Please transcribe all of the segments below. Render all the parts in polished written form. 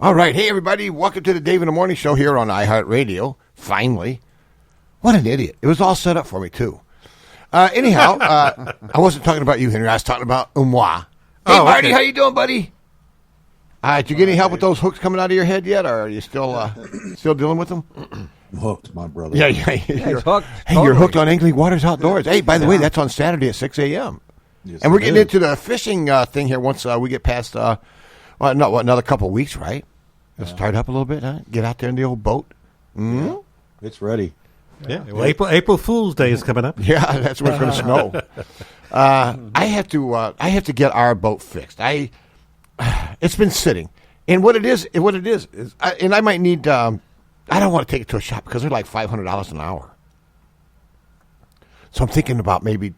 All right. Hey, everybody. Welcome to the Dave in the Morning Show here on iHeartRadio. Finally. What an idiot. It was all set up for me, too. Anyhow, I wasn't talking about you, Henry. I was talking about moi. Hey, Marty, how you doing, buddy? Did you get any help with those hooks coming out of your head yet, or are you still dealing with them? I'm hooked, my brother. Yeah. He's hooked. Hey, you're hooked on Angling Waters Outdoors. Hey, by the way, that's on Saturday at 6 a.m. Yes, And we're getting into the fishing thing here once we get past, another couple of weeks, right? It'll start up a little bit, huh? Get out there in the old boat. Mm-hmm. Yeah, it's ready. Yeah, well, April Fool's Day is coming up. Yeah, that's when it's going to snow. I have to get our boat fixed. It's been sitting, and what it is, and I might need. I don't want to take it to a shop because they're like $500 an hour. So I'm thinking about maybe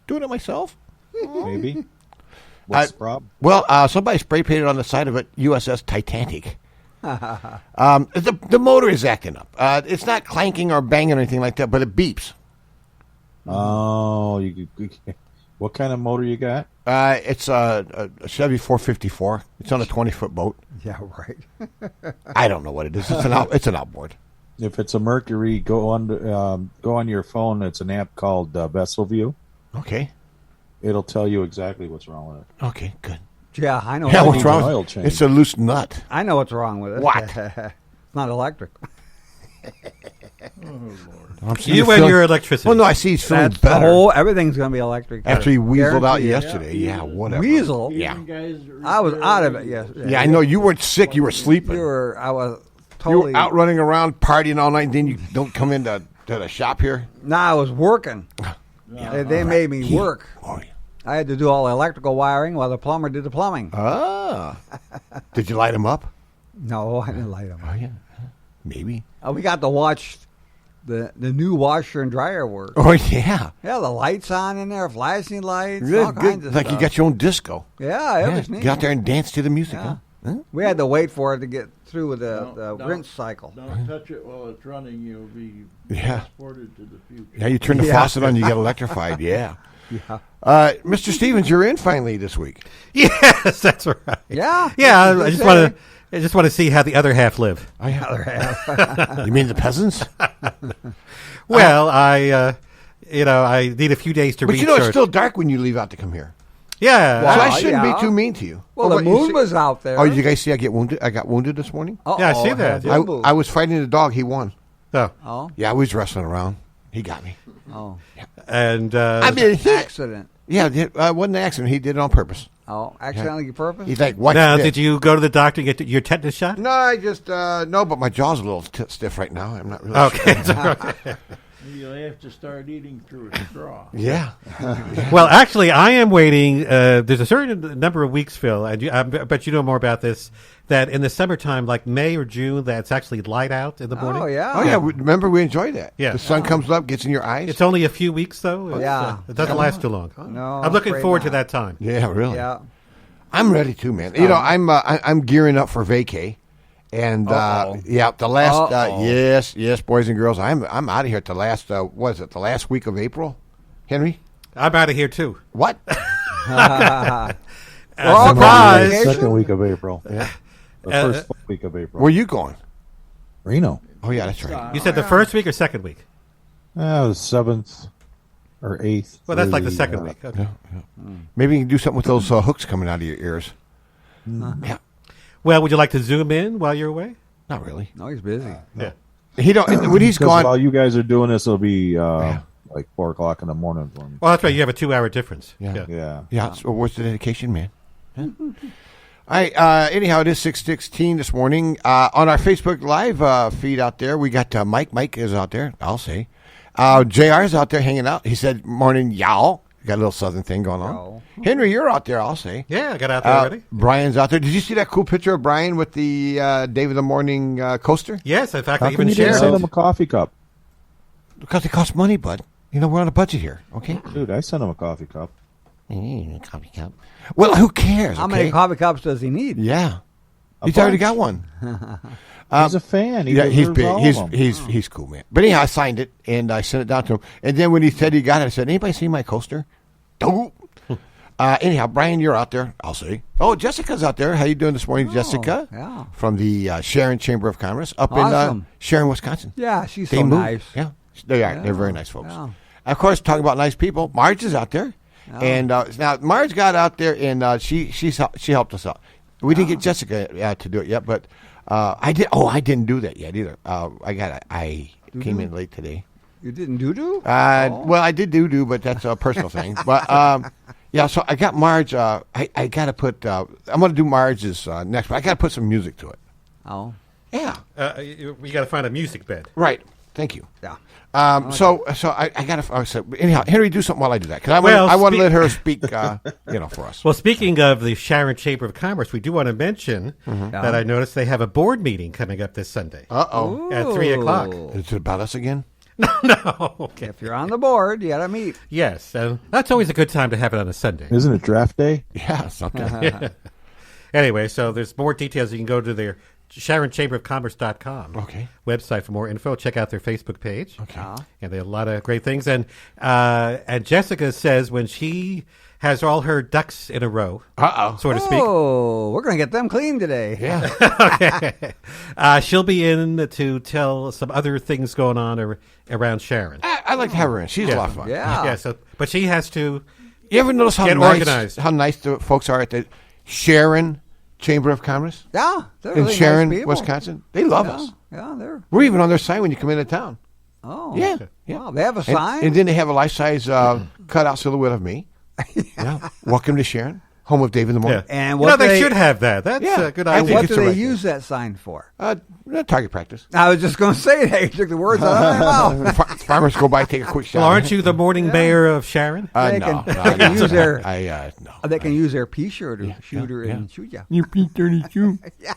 doing it myself. Maybe. What's the problem? Well, somebody spray painted on the side of it USS Titanic. The motor is acting up. It's not clanking or banging or anything like that, but it beeps. Oh, what kind of motor you got? It's a Chevy 454. It's on a 20-foot boat. Yeah, right. I don't know what it is. It's an outboard. If it's a Mercury, go on your phone. It's an app called Vessel View. Okay. It'll tell you exactly what's wrong with it. Okay, good. Yeah, I know. Yeah, what's needs an wrong? oil change. It's a loose nut. I know what's wrong with it. What? It's not electric. I'm seeing You and your electricity. Well, no, I see he's feeling That's the better whole. Everything's going to be electric. after he weaseled out Guaranteed. yesterday. Yeah, whatever. Weasel. Yeah. I was out of it. Yes. Yeah, I know you weren't sick. You were sleeping. I was You totally were out running around partying all night, and then you don't come into the shop here. No, I was working. They made me work. Oh, yeah. I had to do all the electrical wiring while the plumber did the plumbing. Ah. Did you light him up? No, I didn't light them. Oh, yeah. Maybe. We got to watch the new washer and dryer work. Oh, yeah. Yeah, the lights on in there, flashing lights, all Good, kinds good. of Like stuff. you got your own disco. Yeah, it was neat. Get out there and dance to the music, Yeah. huh? We had to wait for it to get through with the Don't- rinse cycle. Don't touch it while it's running. You'll be Yeah. transported to the future. Yeah, you turn the Yeah. faucet on, you get electrified. Yeah. Yeah. Mr. Stevens, you're in finally this week. Yes, that's right. Yeah. Yeah, Good I just say. want to. I just want to see how the other half live. Oh, yeah. You mean the peasants? Well, I need a few days to But recharge. you know, it's still dark when you leave out to come here. Yeah, So I Well, shouldn't yeah. be too mean to you. Well, Oh, the but you moon see- was out there. Oh, did you guys see I got wounded this morning? Yeah, I see that. I was fighting the dog. He won. oh, Oh, Yeah, I was wrestling around. He got me. oh, and I mean, accident. yeah, it wasn't an accident. He did it on purpose. Oh, accidentally purpose. He's like, what? now, did you go to the doctor and get your tetanus shot? No, I just, no, but my jaw's a little stiff right now. I'm not really Okay. sure. You'll have to start eating through a straw. Yeah. Well, actually, I am waiting. There's a certain number of weeks, Phil, and I bet you know more about this, that in the summertime, like May or June, that's actually light out in the morning. Oh yeah. Oh, yeah. Remember, we enjoyed that. Yeah. The sun comes up, gets in your eyes. It's only a few weeks, though. It's, Yeah. It doesn't last too long. No, I'm looking afraid forward to not. that time. Yeah, really. Yeah. I'm ready too, man. You know, I'm gearing up for vacay, and yeah, the last yes, boys and girls, I'm out of here at the last what is it? The last week of April, Henry? I'm out of here, too. What? We're all Surprise! going on Second week of April. Yeah. The first week of April. Where you going? Reno. Oh yeah, that's right. You said the first week or second week? The 7th or 8th. Well, that's like the through second week. Okay. Maybe you can do something with those hooks coming out of your ears. Yeah, Well, would you like to zoom in while you're away? not really. No, he's busy. Yeah. He don't. When he's 'Cause gone, while you guys are doing this, it'll be like 4 o'clock in the morning for me. Well, that's right. You have a 2-hour difference. Yeah. Yeah. yeah. So where's the dedication, man? Huh? All right. Anyhow, it is 6:16 this morning on our Facebook Live feed out there. We got Mike. Mike is out there. I'll say. Jr. is out there hanging out. He said, "Morning, y'all." Got a little southern thing going on. Y'all. Henry, you're out there. I'll say. Yeah, I got out there already. Brian's out there. Did you see that cool picture of Brian with the Dave in the Morning coaster? Yes, in fact, How I come even you didn't shared send it. him a coffee cup? Because it costs money, bud. You know, we're on a budget here. Okay. Dude, I sent him a coffee cup. Coffee cup. Well, who cares? How okay? many coffee cups does he need? Yeah. A He's already bunch. got one. He's a fan. He Yeah, he's deserves big. all He's of them. he's cool, man. But anyhow, I signed it and I sent it down to him. And then when he said he got it, I said, "Anybody see my coaster?" Don't. Anyhow, Brian, you're out there. I'll see. Oh, Jessica's out there. How you doing this morning, Jessica? yeah. From the Sharon Chamber of Commerce up in Awesome. Sharon, Wisconsin. Yeah, she's They so moved. nice. Yeah, they are. Yeah. They're very nice folks. Yeah. Of course, talking about nice people, Marge is out there, and now Marge got out there and she helped us out. We didn't get Jessica to do it yet, but I did. Oh, I didn't do that yet either. I came in late today. You didn't doo-doo? Well, I did do, but that's a personal thing. But yeah, so I got Marge. I got to put. I'm going to do Marge's next, but I got to put some music to it. Oh. Yeah. We got to find a music bed. Right. Thank you. Yeah. So I got to. So anyhow, Henry, do something while I do that because Well, I want to let her speak. For us. Well, speaking of the Sharon Chamber of Commerce, we do want to mention that I noticed they have a board meeting coming up this Sunday Uh-oh. at 3:00. Ooh. Is it about us again? No. Okay. If you're on the board, you got to meet. Yes, that's always a good time to have it on a Sunday. Isn't it draft day? Yeah, something. Anyway, so there's more details. You can go to their SharonChamberofCommerce.com website for more info. Check out their Facebook page. Okay. And they have a lot of great things. And Jessica says when she has all her ducks in a row, so to speak. Oh, we're going to get them clean today. Yeah. She'll be in to tell some other things going on around Sharon. I like to have her in. She's a lot of fun. Yeah. Yeah. So, but she has to. You ever notice how Get nice organized. how nice the folks are at the Sharon Chamber of Commerce Yeah. They're in really Sharon, nice people. Wisconsin? They love Yeah. us. Yeah, they're. We're even on their sign when you come into town. Oh. Yeah. Yeah. Wow, they have a And- sign? And then they have a life-size cutout silhouette of me. Yeah. Welcome to Sharon, home of Dave in the morning. Yeah. And You what know, they they- should have that. That's Yeah. a good I And idea. think what it's do the they right use that sign for? Target practice. I was just going to say that. You took the words out of my mouth. Farmers go by, take a quick shot. Well, aren't you the morning mayor of Sharon? They No, can- no, they can no, use their- no. They can use their pea shooter and shoot you. You P-32. Yeah.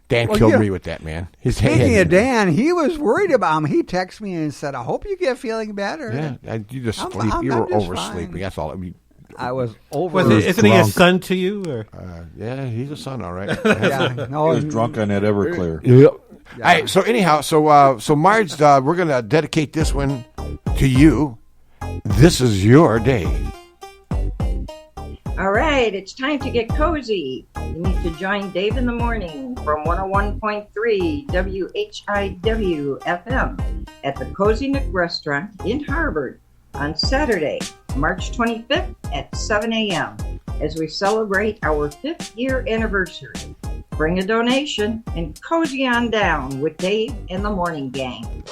Dan Well, killed yeah. me with that, man. Speaking of Dan, he was worried about him. He texted me and said, "I hope you get feeling better." Yeah, you just I'm- sleep. I'm- You I'm were just oversleeping. fine. That's all. I mean, I was over. Was was isn't he a drunk. son to you? Or? yeah, he's a son, all right. Yeah, no, I was drunk on that Everclear. Yep. All right. So anyhow, so Marge, we're gonna dedicate this one to you. This is your day. All right, it's time to get cozy. You need to join Dave in the Morning from 101.3 WHIW FM at the Cozy Nook Restaurant in Harvard on Saturday, March 25th at 7 a.m. as we celebrate our 5th year anniversary. Bring a donation and cozy on down with Dave and the Morning Gang.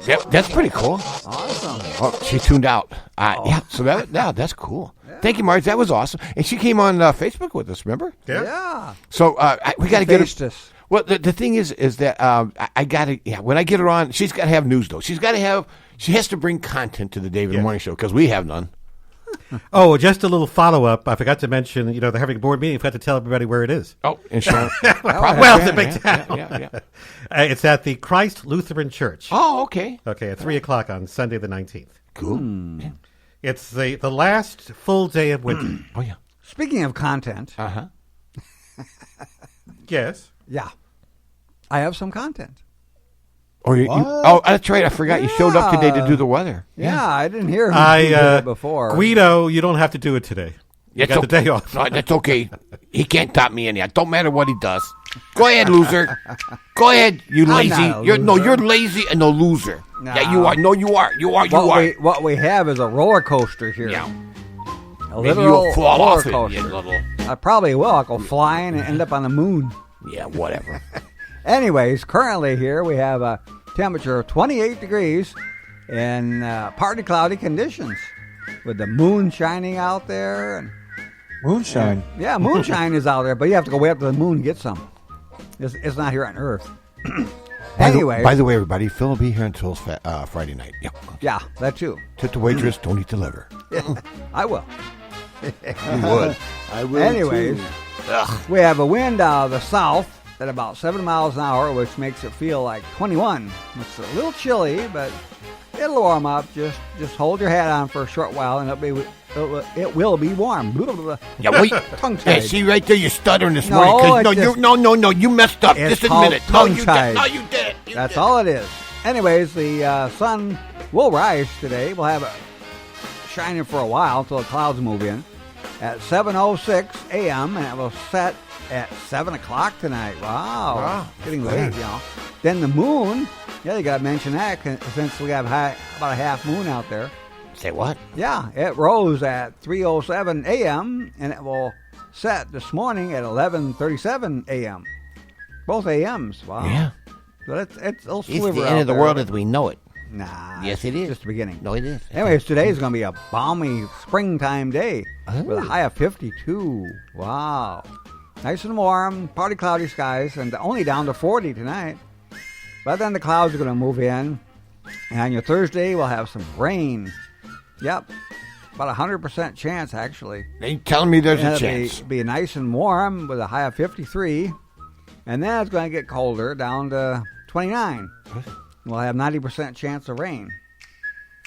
Yep, that's pretty cool. awesome. Oh, she tuned out. Yeah, so that's cool. Thank you, Marge. That was awesome. And she came on Facebook with us. Remember? Yeah. So we got to get Faced her. us. Well, the thing is that I got to. Yeah, when I get her on, she's got to have news though. She has to bring content to the Dave in the Morning Show because we have none. Oh, just a little follow up. I forgot to mention. They're having a board meeting. I forgot to tell everybody where it is. Oh, and Sharon. Well, it's a big town. Yeah. It's at the Christ Lutheran Church. Oh, okay. Okay, at 3:00 on Sunday the 19th. Cool. It's the last full day of winter. Oh yeah. Speaking of content, Yes. yeah, I have some content. Oh, oh, that's right. I forgot you showed up today to do the weather. Yeah, I didn't hear who did it before. Guido, you don't have to do it today. You got the day off. No, that's okay. He can't top me anyhow. Don't matter what he does. Go ahead, loser. Go ahead, you I'm lazy. not a loser. You're lazy and a loser. No. Yeah, you are. No, you are. You are. What we have is a roller coaster here. Yeah. A Maybe literal you'll fall roller off it, coaster. you little. I probably will. I'll go flying and end up on the moon. Yeah, whatever. Anyways, currently here we have a temperature of 28 degrees and partly cloudy conditions with the moon shining out there. And Moonshine. yeah, moonshine is out there, but you have to go way up to the moon to get some. It's not here on Earth. Anyways, By the way, everybody, Phil will be here until Friday night. Yep. yeah, that too. Tip the waitress, don't eat the liver. I will. You would. I will. Anyways, we have a wind out of the south at about 7 miles an hour, which makes it feel like 21. It's a little chilly, but it'll warm up. Just hold your hat on for a short while, and it will be warm. Blah, blah, blah. Yeah, wait. Tongue-tied. Yeah, see right there, you're stuttering this No, morning. 'cause it just- no, you messed up. It's Just admit it. called No, you tongue-tied. did. No, you did it. That's all it is. Anyways, the sun will rise today. We'll have it shining for a while until the clouds move in. at 7:06 a.m. and it will set at 7 o'clock tonight. Wow. Wow. Getting late, Then the moon, you got to mention that since we have about a half moon out there. Say what? Yeah, it rose at 3:07 a.m. and it will set this morning at 11:37 a.m. Both a.m.s. Wow. Yeah. So it's a little It's sliver the out end of the there. world as we know it. Nah. Yes, it is. Just the beginning. No, it is. Anyways, today's going to be a balmy springtime day with a Oh. high of 52. Wow. Nice and warm, partly cloudy skies, and only down to 40 tonight. But then the clouds are going to move in. And on your Thursday, we'll have some rain. Yep. About 100% chance, actually. They telling me there's And a it'll chance. Be nice and warm with a high of 53. And then it's going to get colder down to 29. We'll have 90% chance of rain.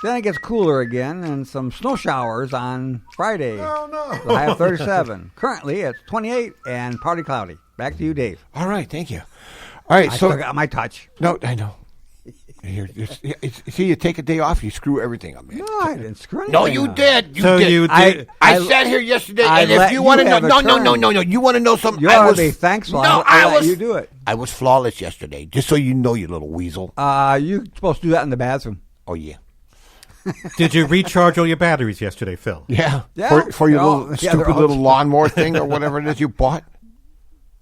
Then it gets cooler again and some snow showers on Friday. Oh, no. The high of 37. Currently, it's 28 and partly cloudy. Back to you, Dave. All right, thank you. All right, I so still got my touch. no, I know. See, you take a day off, you screw everything up, man. No, I didn't screw anything No, you up. did. You So did. you I- did. I sat here yesterday, I and if let you you want to know, have a no, turn. you want to know something? You I ought was to be thankful. No, I I let was. you do it. I was flawless yesterday. Just so you know, you little weasel. You're supposed to do that in the bathroom. Oh yeah, Did you recharge all your batteries yesterday, Phil? yeah. Yeah. For your They're all- little yeah, stupid they're all- little lawnmower thing or whatever it is you bought.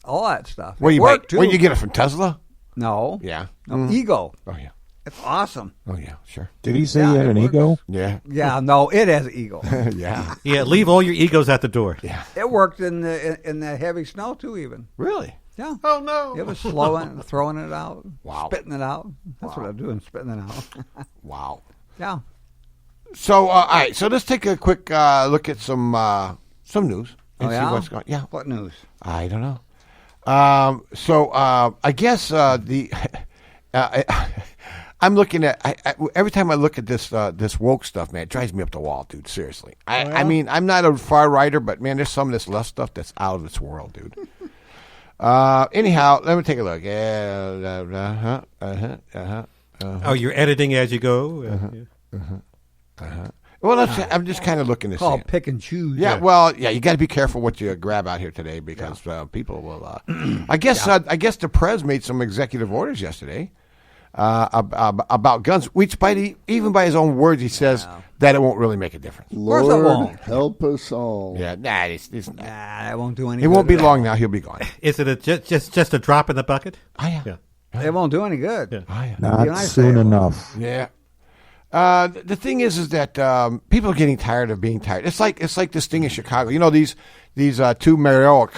All that stuff. Where It you worked, buy, too. where you get it from Tesla? No. Yeah. No, Ego. Oh yeah. It's awesome. Oh yeah. Sure. Did he say Yeah, he had it an works. ego? Yeah. Yeah, no, it has ego. Yeah. Yeah, leave all your egos at the door. Yeah. It worked in the heavy snow too. Even Really? yeah, Oh no. it was slowing, throwing it out, Wow. spitting it out. That's what I'm doing, spitting it out. Wow. Yeah. So all right. So let's take a quick look at some news and Oh, see yeah? what's going. Yeah. What news? I don't know. I guess the I'm looking at every time I look at this woke stuff, man, it drives me up the wall, dude. Seriously. I mean, I'm not a far righter, but man, there's some of this left stuff that's out of this world, dude. Anyhow, let me take a look. Oh, you're editing as you go? Well, I'm just kind of looking to see. Called pick and choose. Yeah, well, yeah, you got to be careful what you grab out here today because people will. I guess the Prez made some executive orders yesterday about guns, which even by his own words, he says that it won't really make a difference. course it Lord won't. help us all. Yeah, nah, it's Nah, that won't do any. it won't be good. long now. He'll be gone. Is it just a drop in the bucket? Oh yeah, Yeah. It won't do any good. Yeah. oh yeah. Not Can I say soon it? enough. Yeah. The thing is that people are getting tired of being tired. It's like this thing in Chicago. You know these two mayoral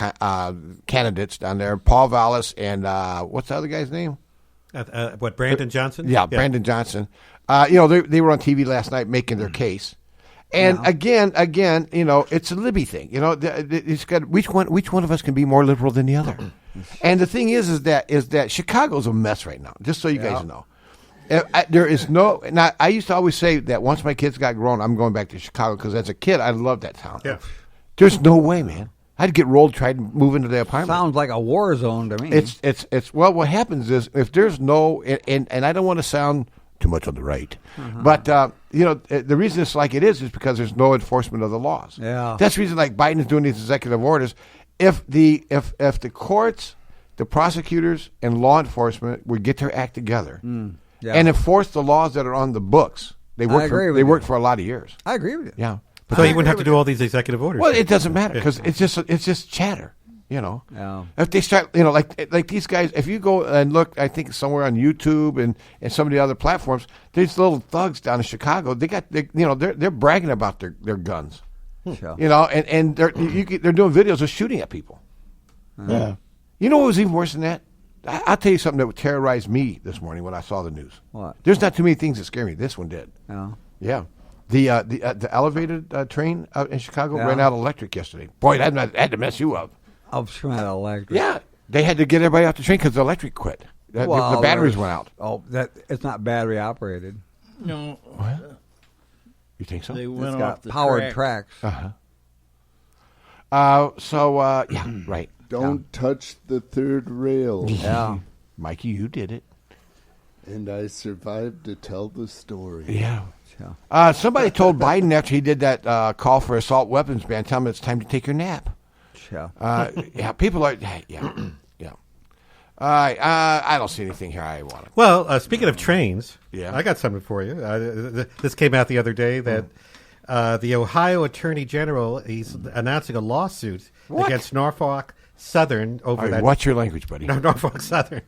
candidates down there, Paul Vallis and what's the other guy's name? What, Brandon Johnson? Yeah, Brandon Johnson. They were on TV last night making their case. And again, it's a Libby thing. It's got which one of us can be more liberal than the other. And the thing is that Chicago's a mess right now. Just so you guys know, there is no. Now, I used to always say that once my kids got grown, I'm going back to Chicago because as a kid, I loved that town. Yeah. There's no way, man. I'd get rolled trying to move into the apartment. Sounds like a war zone to me. It's well. What happens is if there's no, and I don't want to sound too much on the right, but the reason it's like it is because there's no enforcement of the laws. Yeah. That's the reason like Biden is doing these executive orders. If the courts, the prosecutors, and law enforcement would get their act together yeah. and enforce the laws that are on the books, they agree with they you. worked for a lot of years. I agree with you. Yeah. So you wouldn't have to do all these executive orders. Well, it doesn't matter because it's just chatter. Yeah. If they start, like these guys, if you go and look, I think somewhere on YouTube and some of the other platforms, these little thugs down in Chicago, they're bragging about their guns, Sure. and they're doing videos of shooting at people. Yeah. You know what was even worse than that? I'll tell you something that terrorized me this morning when I saw the news. What? There's not too many things that scare me. This one did. Yeah. Yeah. The elevated train in Chicago Yeah. ran out of electric yesterday. Boy, that had to mess you up. I'm sure that electric. Yeah, they had to get everybody off the train because the electric quit. The batteries went out. Oh, it's not battery operated. No, You think so? they It's went off got the powered track. tracks. Yeah, right. Don't touch the third rail. Yeah. Mikey, you did it. And I survived to tell the story. Yeah. Somebody told Biden after he did that call for assault weapons ban, tell him it's time to take your nap. Yeah, people are. Yeah. I don't see anything here I want. Well, speaking of trains, Yeah. I got something for you. This came out the other day that the Ohio Attorney General, he's announcing a lawsuit against Norfolk Southern over that. Watch your language, buddy. No, Norfolk Southern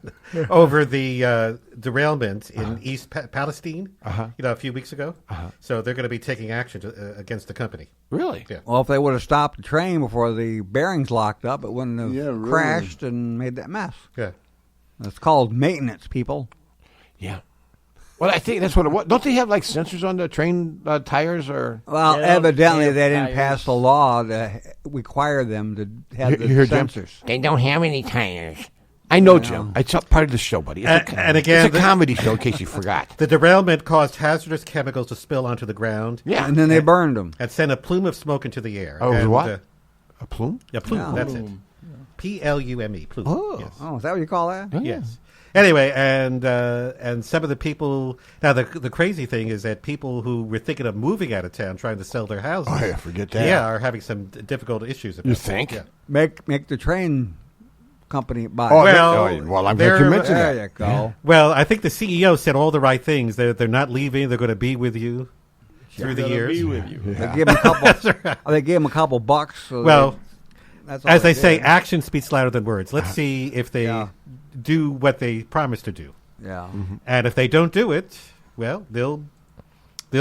over the derailment in East Palestine. A few weeks ago. So they're going to be taking action against the company. Really? Yeah. Well, if they would have stopped the train before the bearings locked up, it wouldn't have really. crashed and made that mess. Yeah. It's called maintenance, people. Yeah. Well, I think that's what it was. Don't they have like sensors on the train tires or? Well, They don't evidently have they didn't tires. pass a law to require them to have the You heard Jim? sensors. They don't have any tires. I know, Jim. It's a part of the show, buddy. It's And again, it's a comedy show. In case you forgot. The derailment caused hazardous chemicals to spill onto the ground Yeah. And then they burned them. and sent a plume of smoke into the air. Oh, it was And, what? A plume? Yeah, plume. Yeah. That's it. Plume. Plume. Oh. Yes. Oh, is that what you call that? Yes. Anyway, and some of the people now the crazy thing is that people who were thinking of moving out of town, trying to sell their houses, Oh, yeah, forget that. yeah, are having some difficult issues. About You that. think? Yeah. Make the train company buy. Oh, it. well, I'm glad you they're- mentioned there that. you go. Well, I think the CEO said all the right things. They're not leaving. They're going to be with you through the Gotta years. be with you. They gave him a couple. They gave him a couple bucks. So Well, that's all as they say, did. action speaks louder than words. Let's see if they Yeah. do what they promised to do. Yeah. And if they don't do it, well, they'll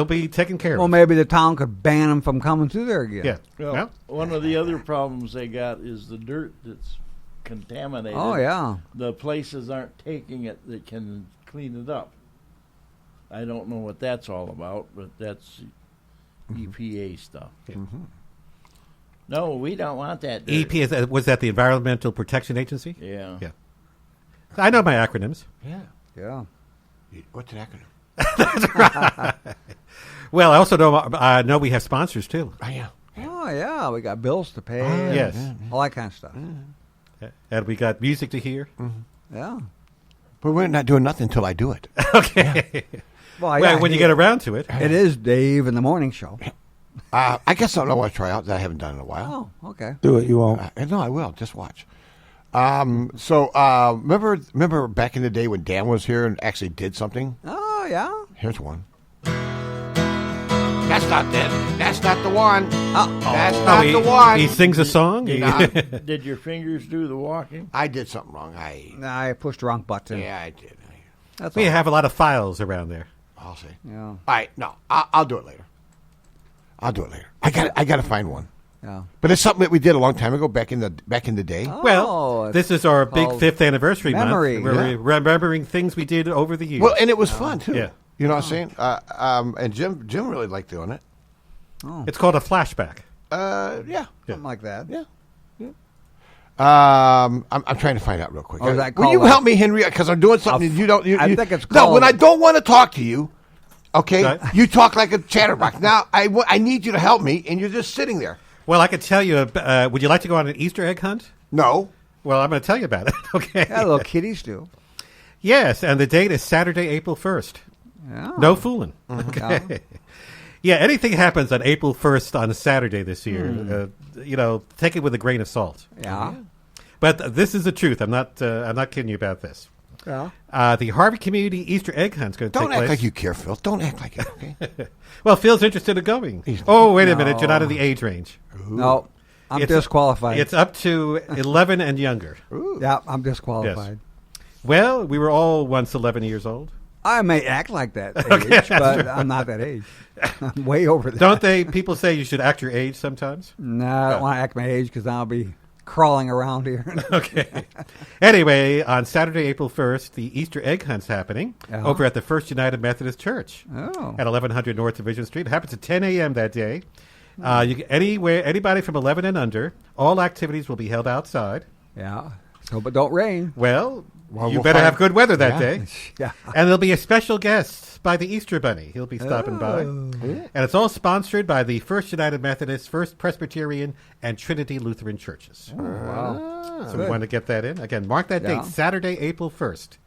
be taken care Well, of. maybe the town could ban them from coming through there again. Yeah. Well, Well, one of the other problems they got is the dirt that's contaminated. Oh yeah. The places aren't taking it that can clean it up. I don't know what that's all about, but that's EPA stuff. No, we don't want that dirt. EP was that the Environmental Protection Agency? Yeah. Yeah. I know my acronyms. Yeah. Yeah. What's an acronym? Well, I also know we have sponsors too. Oh, yeah. Oh yeah. We got bills to pay. Yes. All that kind of stuff. And we got music to hear. Yeah. But we're not doing nothing until I do it. Okay. Well, Well, when you get around to it. it is Dave in the morning show. I guess something I want to try out that I haven't done in a while. Oh, okay. Do it. You won't. No, I will. Just watch. Remember back in the day when Dan was here and actually did something? Oh yeah. Here's one. That's not it. That's not the one. That's Oh, not the one. he sings a song. You He- know, Did your fingers do the walking? I did something wrong. I pushed the wrong button. Yeah, I did. That's we all. have a lot of files around there. I'll see. Yeah. All right, no, I'll do it later. I got to find one. Yeah. But it's something that we did a long time ago, back in the day. Well, it's this is our big called 5th anniversary memory. month. We're remembering things we did over the years. Well, and it was fun too. Yeah. You know what I'm saying? And Jim really liked doing it. It's called a flashback. Yeah. something like that. Yeah. I'm trying to find out real quick. Oh, is that Will you called help me, Henry? Because I'm doing something you don't. I think it's No, when called- I don't want to talk to you, okay, Right. you talk like a chatterbox. Now I need you to help me, and you're just sitting there. Well, I could tell you. Would you like to go on an Easter egg hunt? No. Well, I'm going to tell you about it. Okay. Yeah, little kitties do. Yes, and the date is Saturday, April 1st. Yeah. No fooling. Yeah. Okay. Yeah, anything happens on April 1st on a Saturday this year, take it with a grain of salt. Yeah. But this is the truth. I'm not kidding you about this. Yeah. The Harvey Community Easter egg hunt is going to Don't take act place. like you care, Phil. Don't act like it, okay? Well, Phil's interested in going. Oh, wait a minute. You're not in the age range. No, I'm It's- disqualified. It's up to 11 and younger. Yeah, I'm disqualified. Well, we were all once 11 years old. I may act like that age, but I'm not that age. I'm way over that. Don't they? People say you should act your age sometimes. No, I don't want to act my age because I'll be crawling around here. Okay. Anyway, on Saturday, April 1st, the Easter egg hunt's happening Yeah. over at the First United Methodist Church Oh. at 1100 North Division Street. It happens at 10 a.m. that day. Anybody from 11 and under, all activities will be held outside. Yeah. So, but don't rain. Well, Well, you we'll better find- have good weather that Yeah. day. Yeah. And there'll be a special guest by the Easter Bunny. He'll be stopping by. And it's all sponsored by the First United Methodist, First Presbyterian, and Trinity Lutheran churches. Wow. So we want to get that in. Again, mark that Yeah. date, Saturday, April 1st,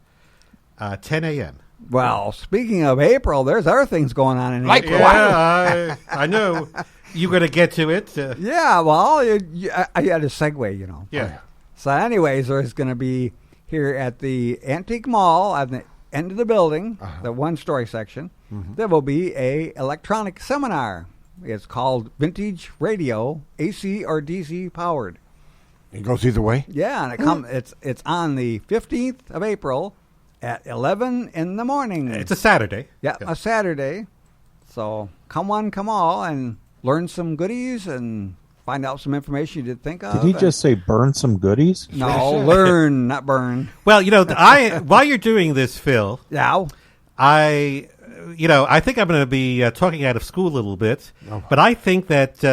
10 a.m. Well, speaking of April, there's other things going on in Like April. Yeah, I know. You're going to get to it. Yeah, well, I had a segue, you know. Yeah. So anyways, there's going to be here at the Antique Mall at the end of the building, the one-story section, there will be a electronic seminar. It's called Vintage Radio, AC or DC powered. It goes either way. Yeah, and it's on the 15th of April at 11 in the morning. It's a Saturday. Yeah, a Saturday. So come one, come all, and learn some goodies and find out some information you didn't think of. Did he just say burn some goodies? No, learn, not burn. Well, while you're doing this, Phil, Yeah. I think I'm going to be talking out of school a little bit, but I think that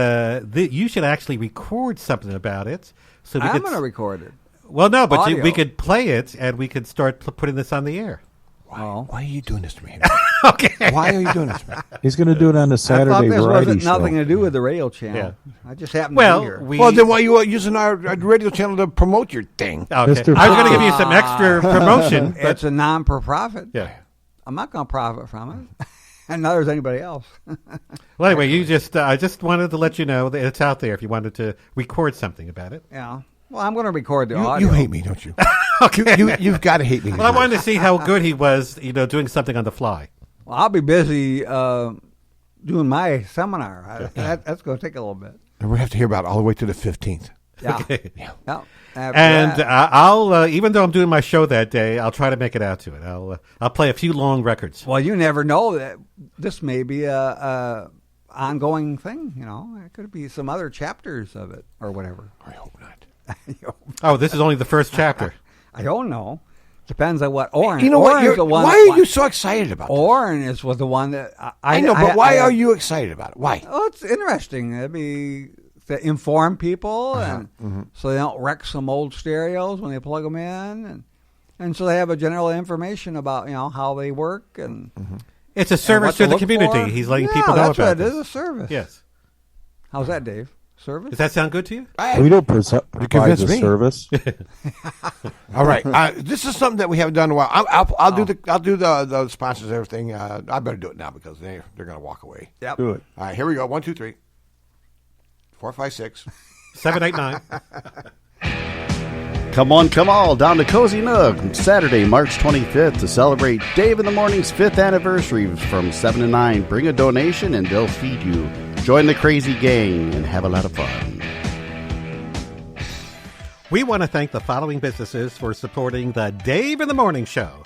you should actually record something about it. So I'm going to record it. Well, no, but Audio. we could play it and we could start putting this on the air. Why are you doing this to me? Okay. Why are you doing this to me? He's going to do it on a I Saturday thought this variety wasn't show. nothing to do with the radio channel. Yeah. I just happened to be here. Well, then why are you using our radio channel to promote your thing? Okay. Mr. I was going to give you some extra promotion. But, It's a non-for-profit. yeah. I'm not going to profit from it. And neither is anybody else. Well, anyway, I just wanted to let you know that it's out there if you wanted to record something about it. Yeah. Well, I'm going to record the You, audio. you hate me, don't you? Okay. You've got to hate me. Well, I wanted to see how good he was, doing something on the fly. Well, I'll be busy doing my seminar. That's going to take a little bit. And we have to hear about it all the way to the 15th. Yeah. Okay. Yeah. After And that- I'll, even though I'm doing my show that day, I'll try to make it out to it. I'll play a few long records. well, you never know that this may be a ongoing thing. It could be some other chapters of it or whatever. I hope not. Oh, this is only the first chapter. I don't know. Depends on what Oren. You know what? Oren's the one Why are you so excited about this? Oren was the one that I know, but why are you excited about it? Why? Oh, it's interesting. It'd be to inform people, and so they don't wreck some old stereos when they plug them in, and so they have a general information about how they work and. It's a and service what to the look community. for. He's letting Yeah, people know that's about what this. it is, a service. Yes. How's that, Dave? Service? Does that sound good to you? We don't provide convinced the me. service. All right, this is something that we haven't done in a while. I'll do the sponsors and everything. I better do it now because they're going to walk away. Yep. Do it. All right, here we go. 1, 2, 3, 4, 5, 6. 7, 8, 9. Come on, come all, down to Cozy Nook, Saturday, March 25th, to celebrate Dave in the Morning's 5th anniversary from 7 to 9. Bring a donation and they'll feed you. Join the crazy gang and have a lot of fun. We want to thank the following businesses for supporting the Dave in the Morning Show.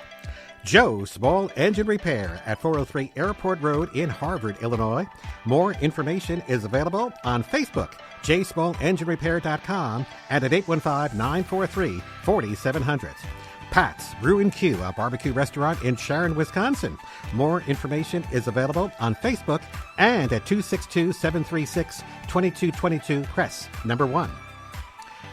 Joe Small Engine Repair at 403 Airport Road in Harvard, Illinois. More information is available on Facebook, jsmallenginerepair.com, and at 815-943-4700. Pat's Brew and Q, a barbecue restaurant in Sharon, Wisconsin. More information is available on Facebook and at 262-736-2222 Press number 1.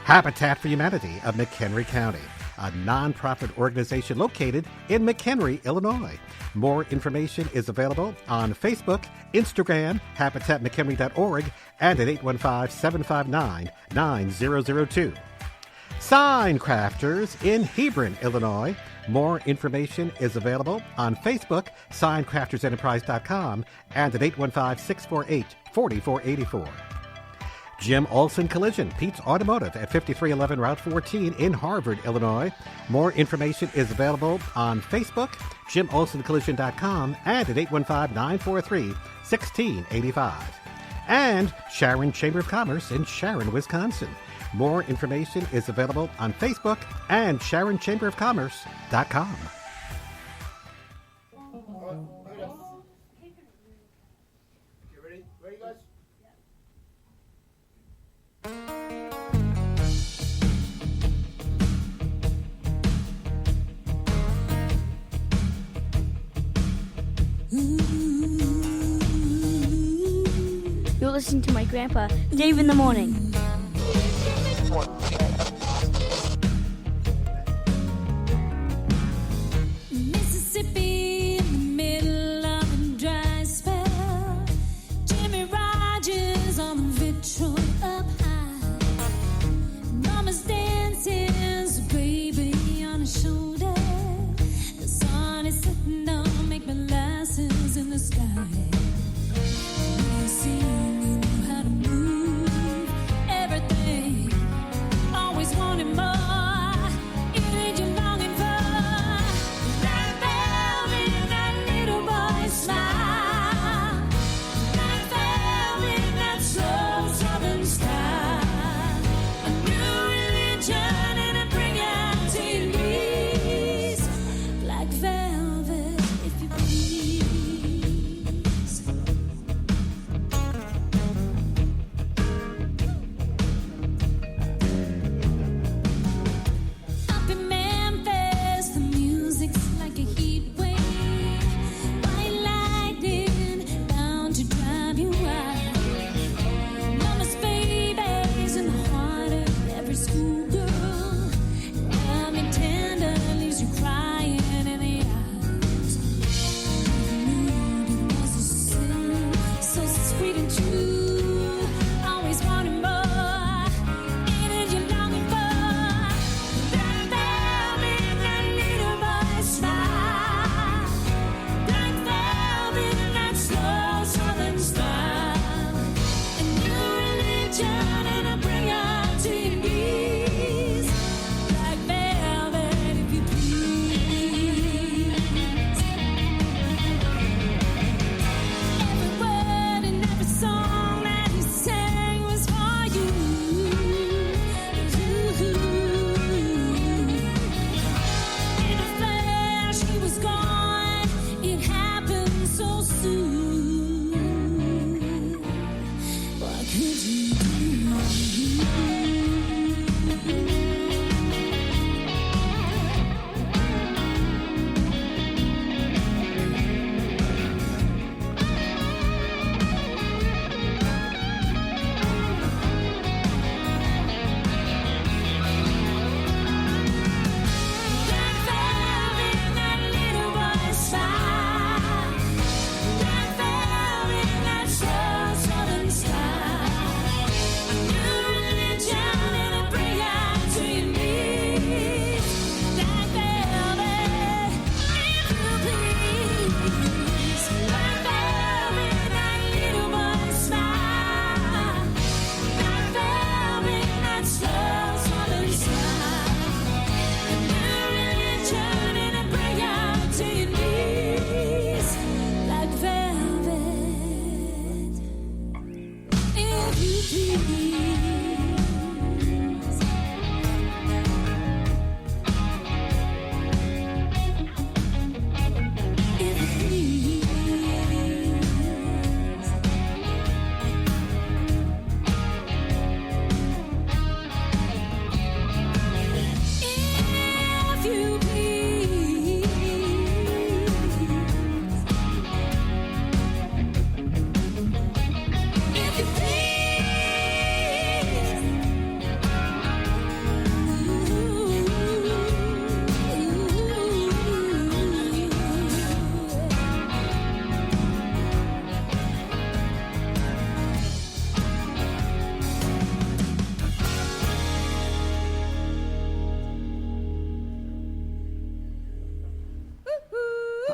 Habitat for Humanity of McHenry County, a nonprofit organization located in McHenry, Illinois. More information is available on Facebook, Instagram, habitatmchenry.org, and at 815-759-9002. Sign Crafters in Hebron, Illinois. More information is available on Facebook, signcraftersenterprise.com, and at 815-648-4484. Jim Olson Collision, Pete's Automotive at 5311 Route 14 in Harvard, Illinois. More information is available on Facebook, JimOlsonCollision.com, and at 815-943-1685. And Sharon Chamber of Commerce in Sharon, Wisconsin. More information is available on Facebook and SharonChamberofCommerce.com. You're listening to my grandpa, Dave in the Morning. Mississippi in the middle of a dry spell. Jimmy Rogers on the Vitron up high. Mama's dancing, so baby on her shoulder. The sun is setting on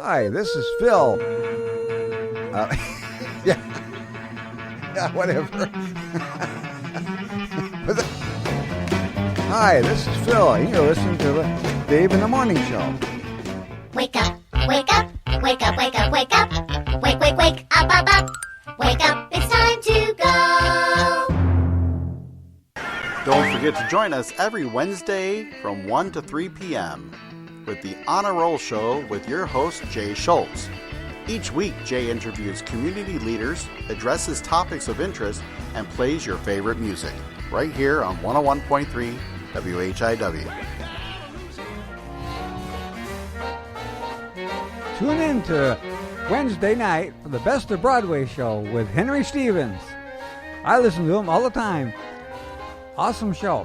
Hi, this is Phil. Yeah, whatever. Hi, this is Phil. You're listening to the Dave in the Morning Show. Wake up, wake up, wake up, wake up, wake up. Wake, wake, wake up, up, up. Wake up, it's time to go. Don't forget to join us every Wednesday from 1 to 3 p.m. with the On a Roll Show with your host, Jay Schultz. Each week, Jay interviews community leaders, addresses topics of interest, and plays your favorite music right here on 101.3 WHIW. Tune in to Wednesday night for the Best of Broadway show with Henry Stevens. I listen to him all the time. Awesome show.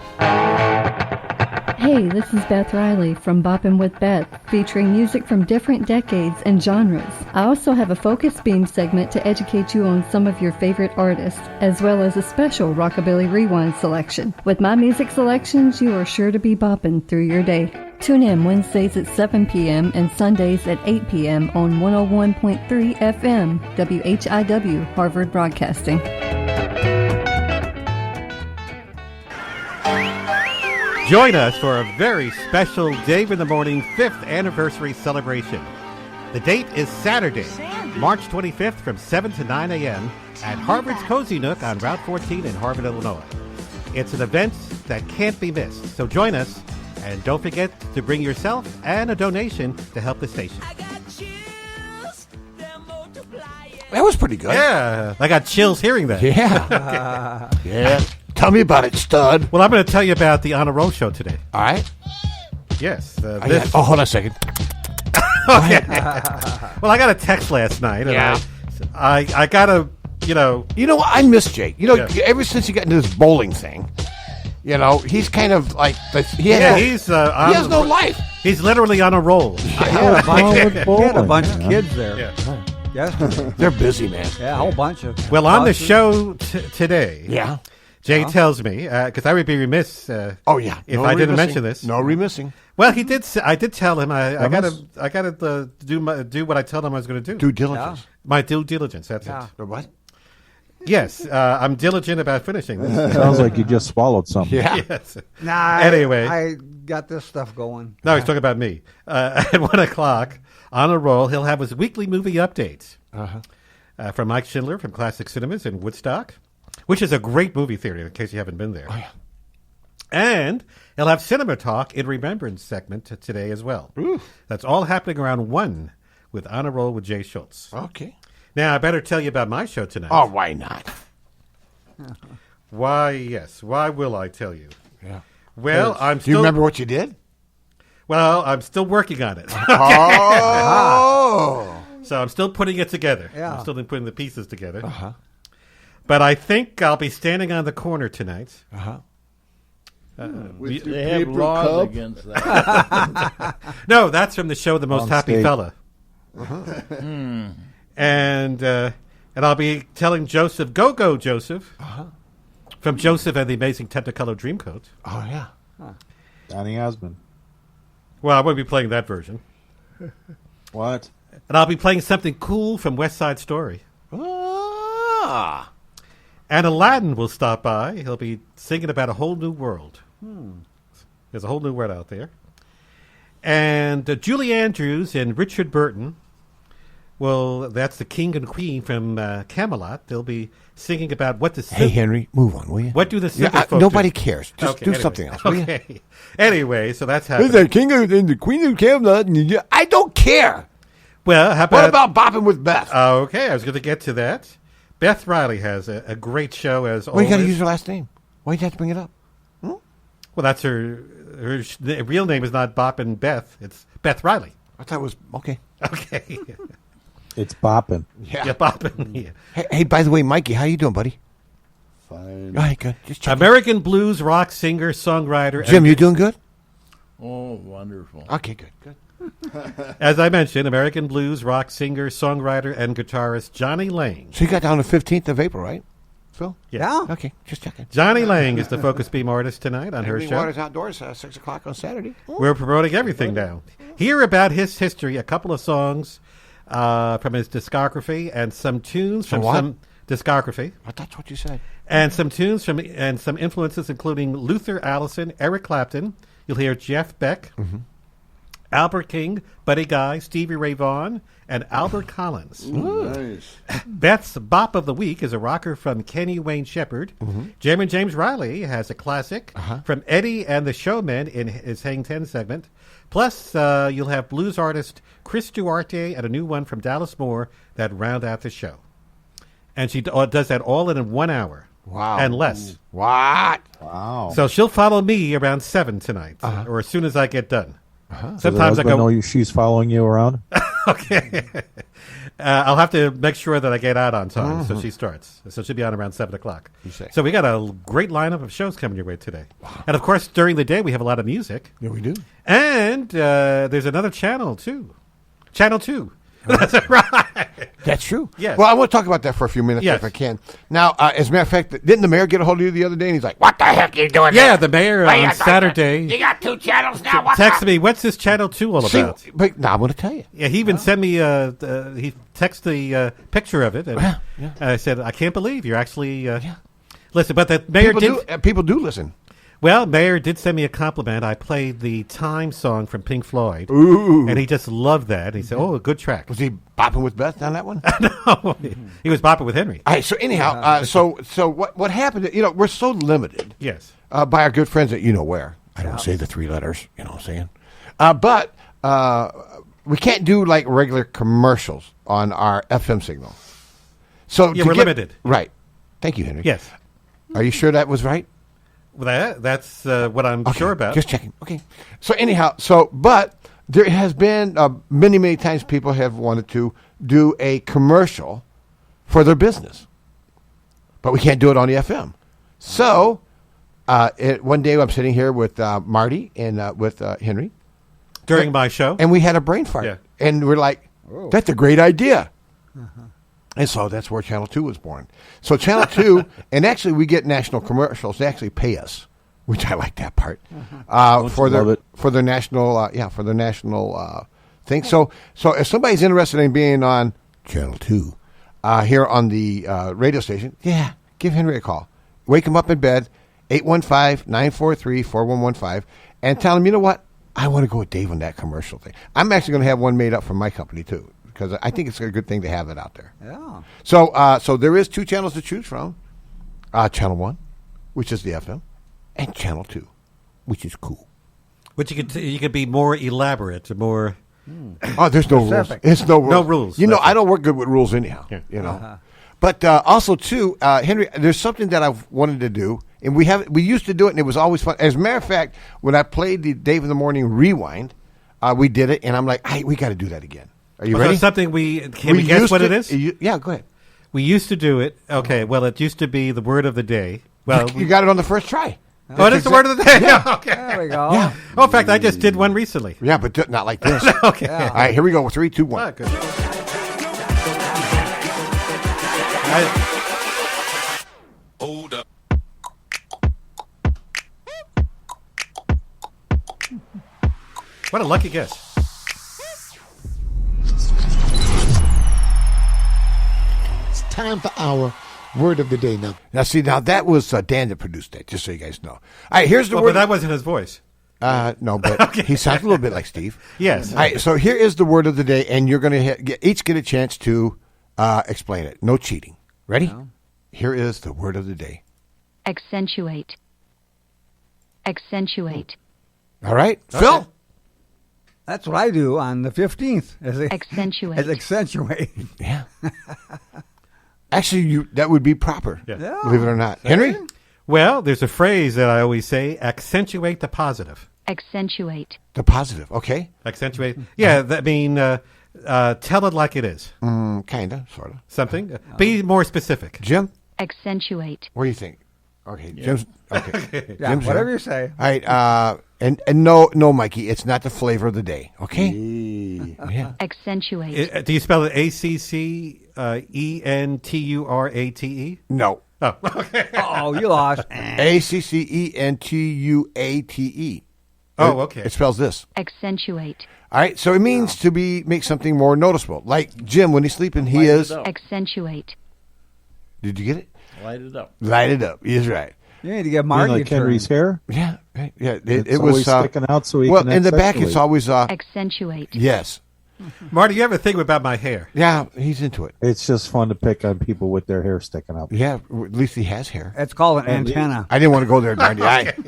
Hey, this is Beth Riley from Boppin' with Beth, featuring music from different decades and genres. I also have a Focus Beam segment to educate you on some of your favorite artists, as well as a special Rockabilly Rewind selection. With my music selections, you are sure to be bopping through your day. Tune in Wednesdays at 7 p.m. and Sundays at 8 p.m. on 101.3 FM, WHIW, Harvard Broadcasting. Join us for a very special Dave in the Morning 5th anniversary celebration. The date is Saturday, March 25th from 7 to 9 a.m. at Harvard's Cozy Nook on Route 14 in Harvard, Illinois. It's an event that can't be missed, so join us, and don't forget to bring yourself and a donation to help the station. That was pretty good. Yeah, I got chills hearing that. Yeah. Yeah. Tell me about it, stud. Well, I'm going to tell you about the On a Roll show today. All right. Yes. Hold on a second. Okay. Well, I got a text last night, and Yeah. I got a, You know what? I miss Jake. Ever since he got into this bowling thing, he's kind of like he has no life. He's literally on a roll. He had a bunch of kids there. Yeah. Yesterday. They're busy, man. Yeah, a whole bunch of. Well, on the buses. show today, Yeah. Jay tells me, because I would be remiss if I didn't mention this. No remissing. Well, he did. I did tell him I gotta do what I told him I was going to do. Due diligence. Yeah. My due diligence. That's Yeah. it. What? Yes, I'm diligent about finishing this. Sounds like you just swallowed something. Yeah. Yes. Nah. Anyway. I got this stuff going. No, he's talking about me. At 1 o'clock, on a roll, he'll have his weekly movie updates from Mike Schindler from Classic Cinemas in Woodstock, which is a great movie theater in case you haven't been there. Oh, yeah. And he'll have Cinema Talk in Remembrance segment today as well. Ooh. That's all happening around 1 with On a Roll with Jay Schultz. Okay. Now, I better tell you about my show tonight. Oh, why not? Why, yes. Why will I tell you? Yeah. Well, I'm Do still... you remember what you did? Well, I'm still working on it. Oh. So I'm still putting it together. Yeah. I'm still putting the pieces together. Uh-huh. But I think I'll be standing on the corner tonight. Uh-huh. With your They have paper laws cup. against that. No, that's from the show The Most On Happy stage. Fella. And I'll be telling Joseph, Go Joseph, from Joseph and the Amazing Technicolor Dreamcoat. Oh, yeah. Donny Osmond. Well, I won't be playing that version. What? And I'll be playing something cool from West Side Story. Ah. And Aladdin will stop by. He'll be singing about a whole new world. There's a whole new world out there. And Julie Andrews and Richard Burton, well, that's the king and queen from Camelot. They'll be singing about what the... Hey, Henry, move on, will you? What do the simple folk nobody do? cares. Just Okay, do anyway. something else, will you? Okay. Anyway, so that's There's happening. the king and the queen of Camelot. And I don't care. Well, how What about... about bopping with Beth? Okay, I was going to get to that. Beth Riley has a great show as Well, always. you got to use her last name. Why do you have to bring it up? Well, that's her the real name is not Boppin' Beth. It's Beth Riley. I thought it was okay. Okay. It's bopping. Yeah, Boppin'. Yeah. Hey, by the way, Mikey, how you doing, buddy? Fine. All right, good. Just checking. American blues rock singer, songwriter. Jim, and- you doing good? Oh, wonderful. Okay, good. As I mentioned, American blues rock singer, songwriter, and guitarist Johnny Lang. So you got down the 15th of April, right, Phil? Yeah. Okay, just checking. Johnny Lang is the Focus Beam artist tonight on her Henry show. Waters Outdoors, 6 o'clock on Saturday. We're promoting everything now. hear about his history, a couple of songs from his discography, and some tunes from some discography. That's what you said. And some tunes from and some influences, including Luther Allison, Eric Clapton. You'll hear Jeff Beck, Albert King, Buddy Guy, Stevie Ray Vaughan, and Albert Collins. Nice. Beth's Bop of the Week is a rocker from Kenny Wayne Shepherd. James Riley has a classic from Eddie and the Showmen in his Hang 10 segment. Plus, you'll have blues artist Chris Duarte and a new one from Dallas Moore that round out the show. And she does that all in 1 hour. Wow. And less. What? Wow. So she'll follow me around 7 tonight, or as soon as I get done. Sometimes I go. Know she's following you around. Okay. I'll have to make sure that I get out on time, so she starts. So she'll be on around 7 o'clock. So we got a great lineup of shows coming your way today. And, of course, during the day, we have a lot of music. Yeah, we do. And there's another channel, too. Channel 2. That's right. That's true. Yes. Well, I want to talk about that for a few minutes if I can. Now, as a matter of fact, didn't the mayor get a hold of you the other day? And he's like, "What the heck are you doing?" Yeah, there? the mayor Wait, on Saturday. You got 2 channels now. What Text me, what's this Channel 2 all about? But now I'm going to tell you. Yeah, he even sent me he texted the picture of it, and I said, "I can't believe you're actually listen." But the mayor people do listen. Well, Mayor did send me a compliment. I played the Time song from Pink Floyd, and he just loved that. He said, "Oh, a good track." Was he bopping with Beth on that one? No, he was bopping with Henry. All right, so anyhow, so what happened? You know, we're so limited. Yes. By our good friends at you know where. I don't say the 3 letters. You know what I'm saying? But we can't do like regular commercials on our FM signal. So we're limited. Right. Thank you, Henry. Yes. Are you sure that was right? That's what I'm sure about. Just checking. Okay. So anyhow, but there has been many, many times people have wanted to do a commercial for their business, but we can't do it on the FM. So one day I'm sitting here with Marty and with Henry during my show, and we had a brain fart, and we're like, "That's a great idea." And so that's where Channel 2 was born. So Channel 2, and actually we get national commercials. They actually pay us, which I like that part, for their national thing. So if somebody's interested in being on Channel 2 here on the radio station, give Henry a call. Wake him up in bed, 815-943-4115, and tell him, you know what? I want to go with Dave on that commercial thing. I'm actually going to have one made up for my company, too, because I think it's a good thing to have it out there. Yeah. So there is 2 channels to choose from. Channel 1, which is the FM, and Channel 2, which is cool. Which you could be more elaborate, more. Oh, there's no rules. It's no rules. No rules. You know, I don't work good with rules anyhow. Yeah. You know, but also too, Henry, there's something that I've wanted to do, and we used to do it, and it was always fun. As a matter of fact, when I played the Dave in the Morning Rewind, we did it, and I'm like, hey, we got to do that again. Are you ready? Something can we guess what it is? Yeah, go ahead. We used to do it. Okay, well, it used to be the word of the day. Well, you got it on the first try. Oh, it is the word of the day. Yeah. Okay. There we go. Yeah. Oh, in fact, I just did one recently. Yeah, but not like this. Okay. Yeah. All right, here we go. 3, 2, 1. Ah, good. Hold up. What a lucky guess. It's time for our word of the day now. Now that was Dan that produced that, just so you guys know. All right, here's the word. But that wasn't his voice. No, but he sounds a little bit like Steve. Yes. All right, so here is the word of the day, and you're going to each get a chance to explain it. No cheating. Ready? No. Here is the word of the day. Accentuate. Accentuate. All right, Okay. Phil? That's what I do on the 15th. Accentuate. As accentuate. Yeah. Actually, that would be proper, Yeah. believe it or not. Henry? Well, there's a prise that I always say, accentuate the positive. Accentuate. The positive, okay. Accentuate. Yeah, that mean tell it like it is. Kind of, sort of. Something. Be more specific. Jim? Accentuate. What do you think? Okay, Jim's okay. Yeah, Jim's whatever here. you say. All right, and no, Mikey, it's not the flavor of the day. Okay. Yeah. Accentuate. Do you spell it ACCENTURATE? No. Oh, okay. Oh, you lost. ACCENTUATE. Oh, okay. It spells this. Accentuate. All right, so it means to make something more noticeable. Like Jim, when he's sleeping, he is. Accentuate. Did you get it? Light it up. Light it up. He's right. You need to get Marty like Henry's hair? Yeah, right. Yeah. It's It was always sticking out so he well, can in the back, it's accentuate. always Accentuate. yes. Marty, you ever think about my hair? Yeah, he's into it. It's just fun to pick on people with their hair sticking up. Yeah, at least he has hair. It's called an antenna. I didn't want to go there, Darny.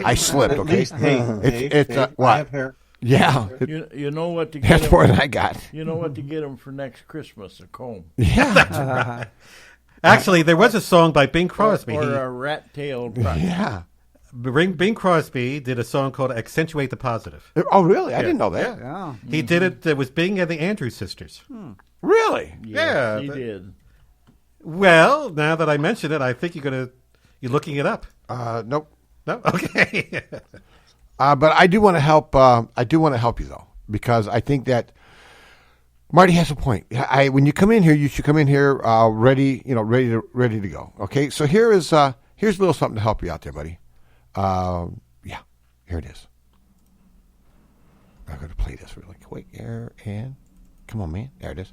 I slipped. Okay, it's what? I have hair. Yeah, You know what to get that's him, more than I got. You know what to get him for next Christmas? A comb. Yeah, Actually, there was a song by Bing Crosby. Or a rat-tailed duck. yeah. Bing Crosby did a song called "Accentuate the Positive." Oh, really? I didn't know that. Yeah. He did it. It was Bing and the Andrews Sisters. Really? Yeah, He did. Well, now that I mention it, I think you're looking it up. Nope. No, okay. But I do want to help. I do want to help you though, because I think that Marty has a point. When you come in here, you should come in here ready. Ready to go. Okay. So here's a little something to help you out there, buddy. Yeah, here it is. I'm going to play this really quick here, and come on, man. There it is.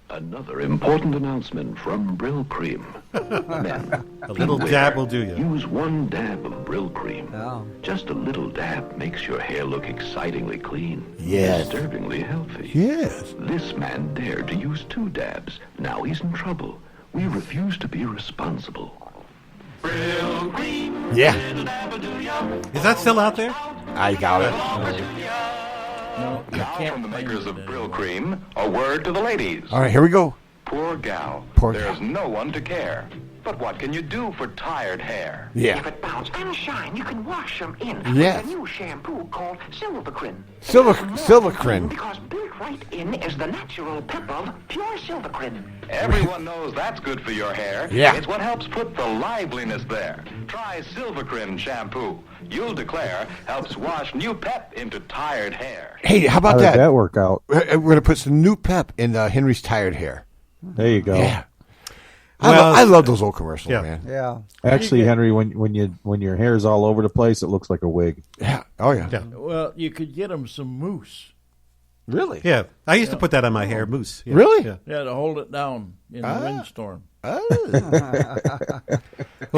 Another important announcement from Brill Cream. Men, A little dab will do you. use one dab of Brill Cream. Yeah. Just a little dab makes your hair look excitingly clean. Yes. Disturbingly healthy. Yes. This man dared to use 2 dabs. Now he's in trouble. We refuse to be responsible. Brill Cream. Yeah. Is that still out there? I got it. No, you Now can't from the find makers it of Brill anymore. Cream, a word to the ladies. All right, here we go. Poor gal. Poor There's gal. no one to care. But what can you do for tired hair? Yeah. If it bounce and shine, you can wash them in Yes. with a new shampoo called Silvercrin. Silvercrin. Because built right in is the natural pep of pure Silvercrin. Everyone knows that's good for your hair. Yeah. It's what helps put the liveliness there. Try Silvercrin shampoo. You'll declare helps wash new pep into tired hair. Hey, how about How did that? that work out? We're going to put some new pep in Henry's tired hair. There you go. Yeah. Well, I love those old commercials, yeah. man. Yeah. Actually, Henry, when your hair's all over the place, it looks like a wig. Yeah. Oh, yeah. Yeah. Well, you could get him some mousse. Really? Yeah. I used to put that on my hair, mousse. Yeah. Really? Yeah. Yeah, to hold it down in the windstorm. Well,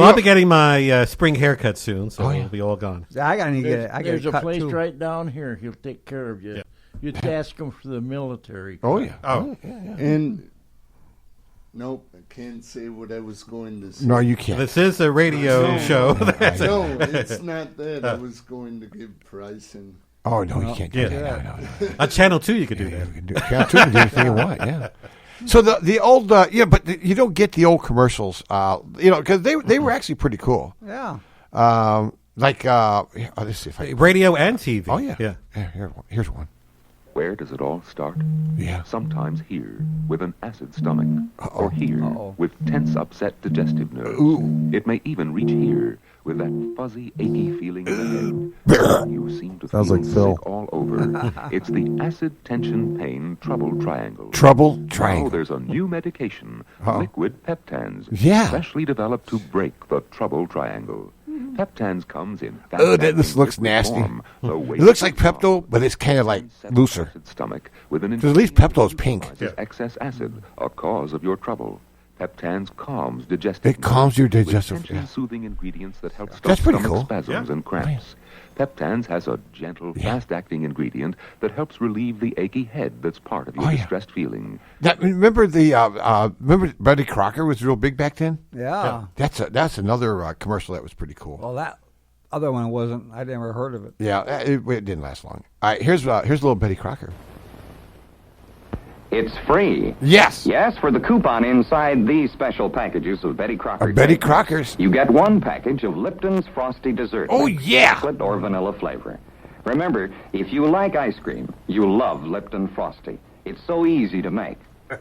I'll be getting my spring haircut soon, so it'll be all gone. I gotta need to get it. I gotta There's a cut place too. right down here. He'll take care of you. Yeah. You'd ask him for the military. Oh, yeah. Oh. And nope, I can't say what I was going to say. No, you can't. This is a radio show. No, it's not that. I was going to give pricing. Oh, no, you can't do Yeah. that. No. On Channel 2, you could do that. You can do anything you want, yeah. So the old, but you don't get the old commercials, because they were actually pretty cool. Yeah. Let's see if I Radio and TV. Oh, yeah. Yeah. Here's one. Where does it all start? Yeah. Sometimes here, with an acid stomach, or here, with tense, upset digestive nerves. It may even reach here, with that fuzzy, achy feeling in the head. You seem to Sounds feel like Phil. sick all over. It's the acid, tension, pain, trouble triangle. Trouble Now triangle. there's a new medication, Uh-oh. liquid Peptans, Yeah. specially developed to break the trouble triangle. Peptans comes in. This looks nasty. It looks like Pepto, but it's kind of like looser. Stomach with an Because at least Pepto's pink. excess acid, a cause of your trouble. Peptans calms digestive. It calms your nerves digestive, with yeah. tension-soothing ingredients that help stop That's pretty stomach cool. spasms Yeah. and cramps. Peptans has a gentle, fast-acting ingredient that helps relieve the achy head that's part of your distressed feeling. Now, remember remember Betty Crocker was real big back then? Yeah. That's another commercial that was pretty cool. Well, that other one wasn't. I never heard of it. Yeah, it didn't last long. All right, here's little Betty Crocker. It's free. Yes. Yes, for the coupon inside these special packages of Betty Crocker. Betty cakes. Crockers. You get one package of Lipton's Frosty Dessert. Oh, with yeah. Chocolate or vanilla flavor. Remember, if you like ice cream, you'll love Lipton Frosty. It's so easy to make.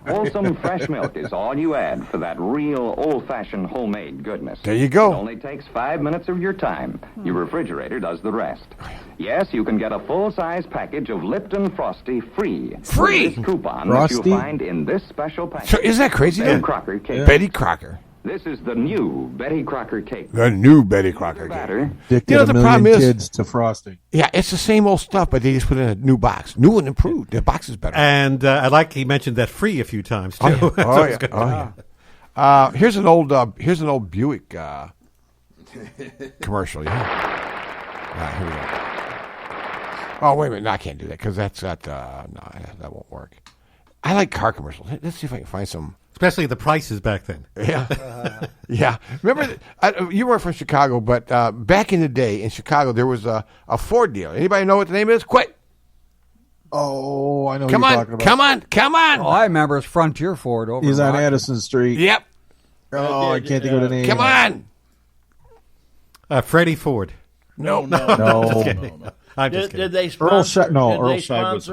Wholesome fresh milk is all you add for that real old-fashioned homemade goodness. There you go. It only takes 5 minutes of your time. Your refrigerator does the rest. Yes, you can get a full-size package of Lipton Frosty free. Free? With this coupon Frosty? that you'll find in this special package. So isn't that crazy? Betty then? Crocker cake. Betty Crocker. This is the new Betty Crocker cake. The new Betty Crocker cake. Batter. Addicted a million kids to frosting. Yeah, it's the same old stuff, but they just put it in a new box. New and improved. The box is better. And I like he mentioned that free a few times too. Oh, yeah. Oh, yeah. Oh, yeah. Here's an old Buick commercial. Yeah. Here we go. Oh, wait a minute. No, I can't do that because that's got no, that won't work. I like car commercials. Let's see if I can find some. Especially the prices back then. Yeah. Yeah. Remember, you were from Chicago, but back in the day in Chicago, there was a Ford dealer. Anybody know what the name is? Quick. Oh, I know what Come you're on. talking about. Come on. Oh, I remember it's Frontier Ford over. He's in on Rochester. Addison Street. Yep. Oh, I can't think of the name. Come on. Freddie Ford. No. I'm just kidding. Did they sponsor, Earl Scheib was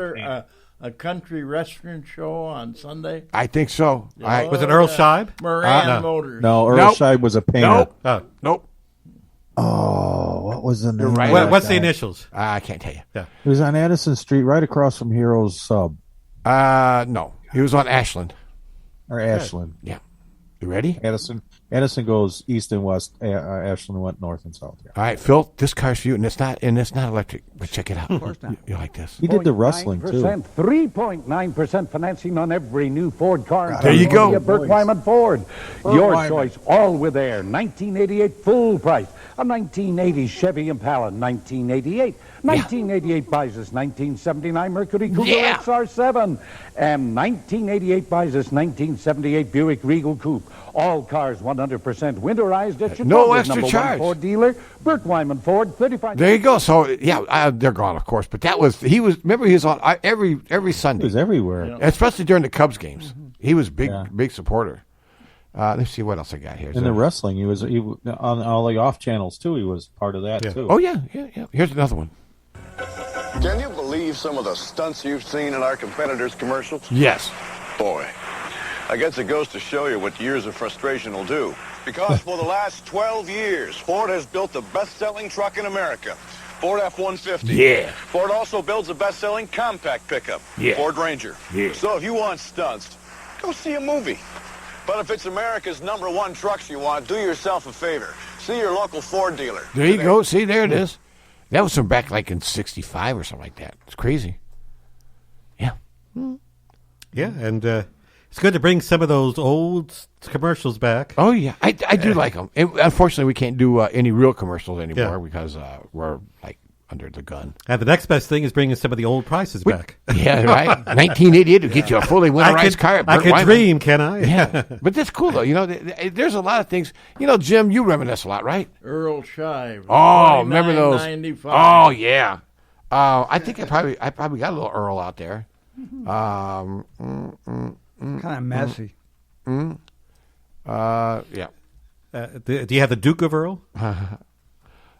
a country western show on Sunday? I think so. Was it Earl Scheib? Moran Motors. No, Earl Scheib was a painter. Nope. Oh, what was the name? Right. What's the initials? I can't tell you. Yeah. It was on Addison Street, right across from Heroes Sub. No. He was on Ashland. Or Ashland. Yeah. You ready? Addison goes east and west. Ashland went north and south. Yeah. All right, Phil. This car's for you, and it's not electric. But check it out. Of course not. You like this? He did the wrestling too. 3.9% financing on every new Ford car. There you go. Burke Wyman Ford. Your choice, all with air. 1988 full price. A 1980 Chevy Impala. 1988. 1988 buys us 1979 Mercury Cougar XR7. And 1988 buys us 1978 Buick Regal Coupe. All cars 100% winterized at Chicago's No extra number charge. one Ford dealer, Burke Wyman Ford, 35. There you go. So they're gone, of course. But remember he was on every Sunday. He was everywhere, especially during the Cubs games. He was big supporter. Let's see what else I got here. In the wrestling, he was on all the off channels too. He was part of that too. Oh yeah. Here's another one. Can you believe some of the stunts you've seen in our competitors' commercials? Yes. Boy, I guess it goes to show you what years of frustration will do. Because for the last 12 years, Ford has built the best-selling truck in America, Ford F-150. Yeah. Ford also builds the best-selling compact pickup, Yeah. Ford Ranger. Yeah. So if you want stunts, go see a movie. But if it's America's #1 trucks you want, do yourself a favor. See your local Ford dealer. There you go. See, there it is. That was from back like in '65 or something like that. It's crazy. Yeah. Yeah, and it's good to bring some of those old commercials back. Oh yeah, I do like them. And unfortunately, we can't do any real commercials anymore because we're like under the gun. And the next best thing is bringing some of the old prices back. Yeah, right. 1988 to get you a fully winterized car. I can dream, can I? Yeah, but that's cool though. You know, there's a lot of things. You know, Jim, you reminisce a lot, right? Earl Scheib. Oh, remember those? $29.95. Oh yeah. I think I probably got a little Earl out there. Kind of messy. Yeah. Do you have the Duke of Earl?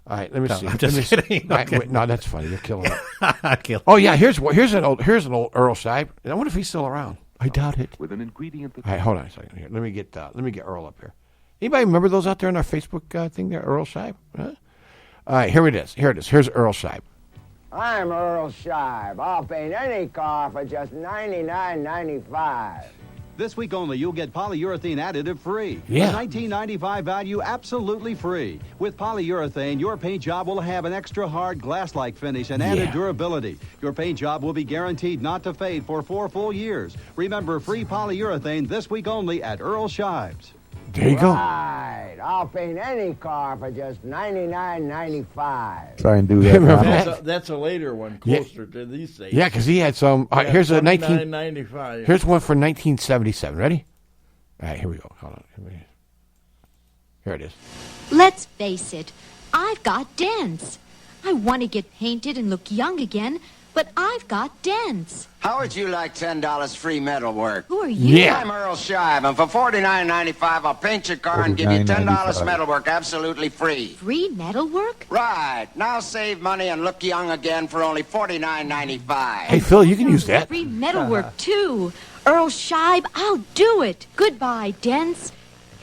All right, let me see. I'm just kidding. No, that's funny. You're killing it. Oh yeah, here's an old Earl Scheib. I wonder if he's still around. I doubt it. With an ingredient that... All right, hold on a second here. Let me get Earl up here. Anybody remember those out there on our Facebook thing there, Earl Scheib? Huh? All right, here it is. Here's Earl Scheib. I'm Earl Scheib. I'll paint any car for just $99.95. This week only, you'll get polyurethane additive free. Yeah. A $19.95 value absolutely free. With polyurethane, your paint job will have an extra hard glass-like finish and added durability. Your paint job will be guaranteed not to fade for 4 full years. Remember, free polyurethane this week only at Earl Scheib's. There you go. Right. I'll paint any car for just $99.95. Try and do that. That's a later one, closer to these days. Yeah, because he had some. Here's a $19.95. Here's one for 1977. Ready? All right, here we go. Hold on. Here it is. Let's face it, I've got dents. I want to get painted and look young again, but I've got dents. How would you like $10 free metal work? Who are you? Yeah. I'm Earl Scheib, and for $49.95, I'll paint your car and give you $10 metal work absolutely free. Free metal work? Right. Now save money and look young again for only $49.95. Hey, Phil, you can use that. Free metal work, too. Earl Scheib, I'll do it. Goodbye, dents.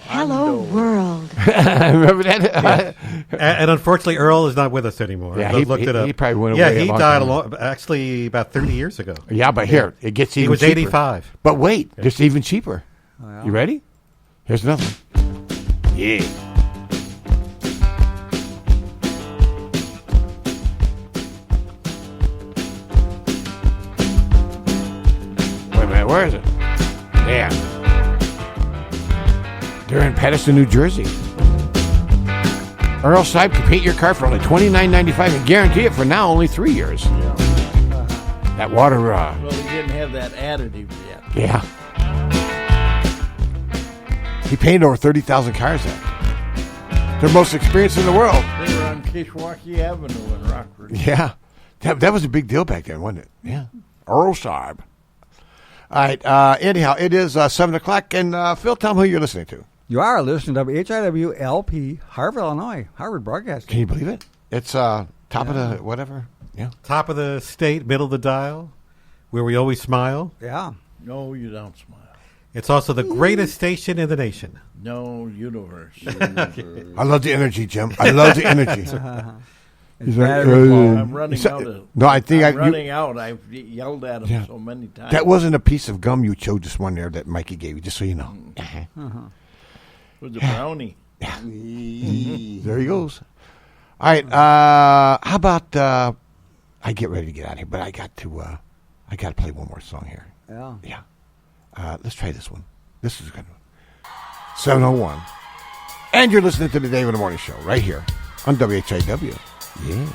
Hello, world. Remember that? And unfortunately, Earl is not with us anymore. Yeah, I looked it up. he probably went Yeah, away. he died actually about 30 years ago. Yeah, but here it gets even cheaper. He was 85. But wait, just even cheaper. You ready? Here's another one. Yeah. Wait a minute, where is it? Yeah. They're in Paterson, New Jersey. Earl Seib can paint your car for only $29.95 and guarantee it for now only 3 years. That water... Well, he didn't have that additive yet. Yeah. He painted over 30,000 cars there. They're most experienced in the world. They were on Kishwaukee Avenue in Rockford. Yeah. That was a big deal back then, wasn't it? Yeah. Earl Seib. All right. Anyhow, it is 7 o'clock. And Phil, tell them who you're listening to. You are listening to WHIW-LP, Harvard, Illinois, Harvard Broadcasting. Can you believe it? It's top of the whatever. Yeah. Top of the state, middle of the dial, where we always smile. Yeah. No, you don't smile. It's also the greatest station in the nation. No, universe. I love the energy, Jim. I love the energy. He's like, I'm running out of. No, I think I'm running out. I've yelled at him so many times. That wasn't a piece of gum you chewed, just one there that Mikey gave you, just so you know. It was a brownie. There he goes. All right. How about I get ready to get out of here, but I got to play one more song here. Yeah. Yeah. Let's try this one. This is a good one. 7:01. And you're listening to the Dave in the Morning Show right here on WHIW. Yeah.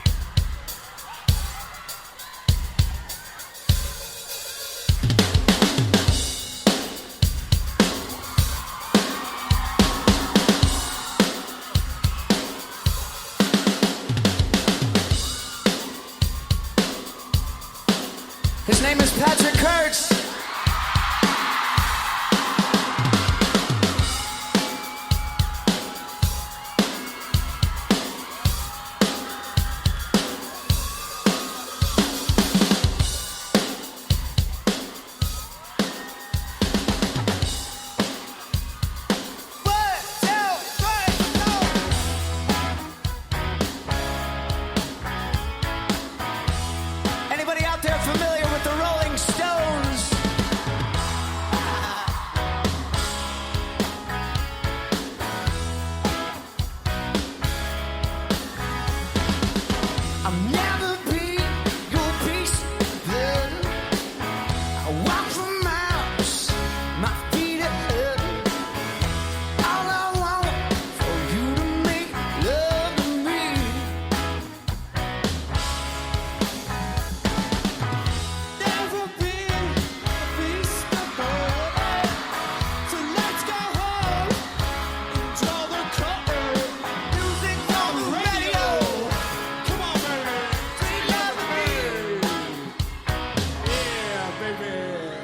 His name is Patrick Kurtz. Anybody out there familiar with the Rolling Stones? I'll never be your piece of blood. I walk for miles, my feet are up. All I want for you to make love to me. Never been a piece of blood. So let's go home and draw the curtain. Music on the radio. Come on, baby. Sweet love me. Yeah, baby.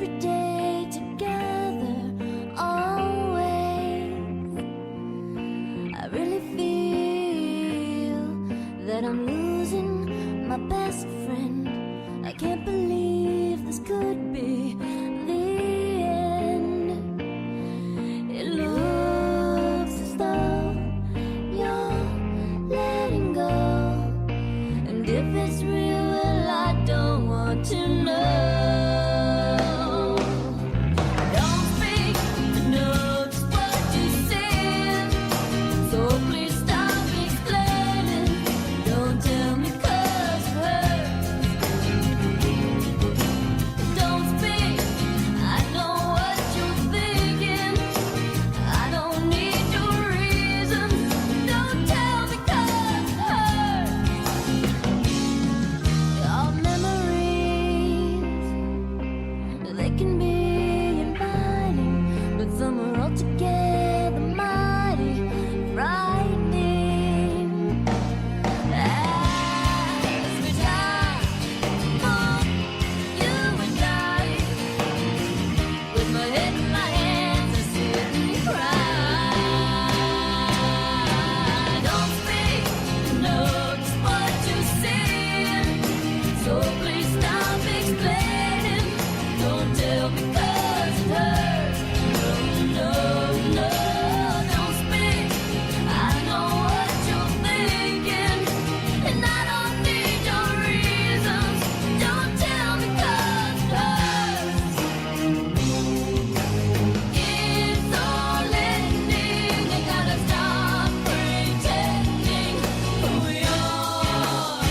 every day together, always. I really feel that I'm losing my best friend. I can't believe this could be the end. It looks as though you're letting go, and if it's real, well, I don't want to know. Don't speak to know just what you said, so please stop explaining. Don't tell me 'cause it hurts. Don't speak, I know what you're thinking. I don't need your reasons. Don't tell me 'cause it hurts. Our memories, they can be inviting, but some are altogether mighty frightening. As we die for you and I, with my head in my hands, I sit and cry. Don't speak, know just what you're saying, so please stop explaining. Don't tell me 'cause it hurts. No, no, no, don't speak. I know what you're thinking, and I don't need your reasons. Don't tell me 'cause it hurts. It's all ending. You gotta stop pretending who you are.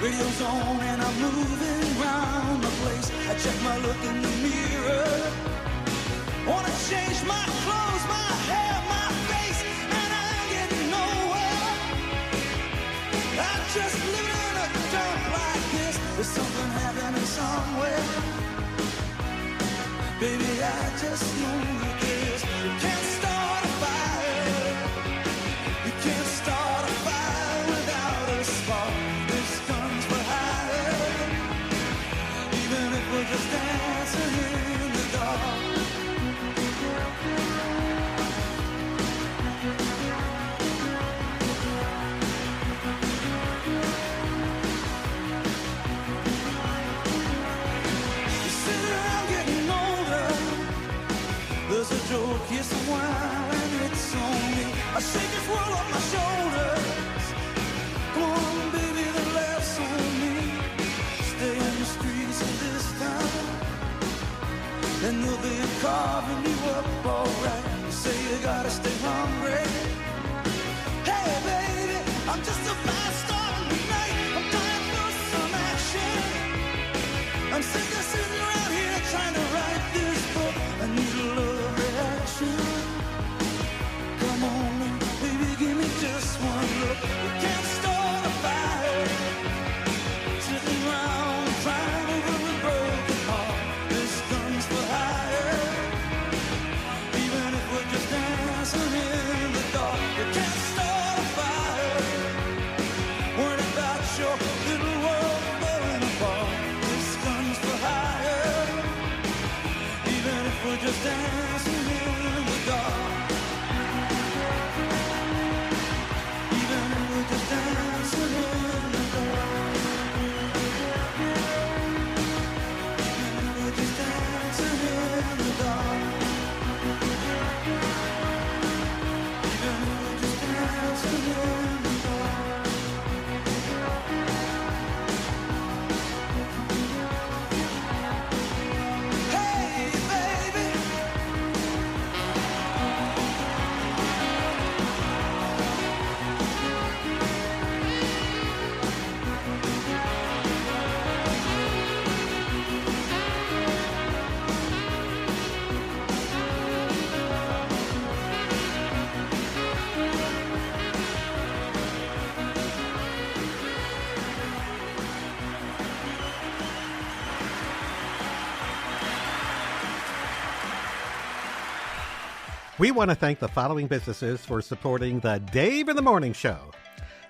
Radio's on and I'm moving around the place. I check my look in the mirror. Wanna change my clothes, my hair, my face, and I ain't getting nowhere. I'm just living in a dump like this. There's something happening somewhere. Baby, I just know this. You can't start a fire. You can't start a fire without a spark. This gun's for hire. Even if we're just dancing in the dark. There's a joke, here's some wine, and it's on me. I shake this world off my shoulders. Come on, baby, the laughs on me. Stay in the streets of this town, and they'll be carving you up alright. You say you gotta stay hungry. Hey, baby, I'm just a fast star tonight. I'm dying for some action. I'm sick of sitting around here trying to write this book. I need a love reaction. Come on, baby, give me just one look. We can't start a fire. Sitting around crying over a broken heart. This gun's for hire. Even if we're just dancing in the dark. We can't start a fire. Worried about your little world falling apart. This gun's for hire. Even if we're just dancing in the dark. Even if we're just dancing in the dark. Even if we're just dancing in the dark. Even if we're just dancing in the dark. Hey, baby. We want to thank the following businesses for supporting the Dave in the Morning Show.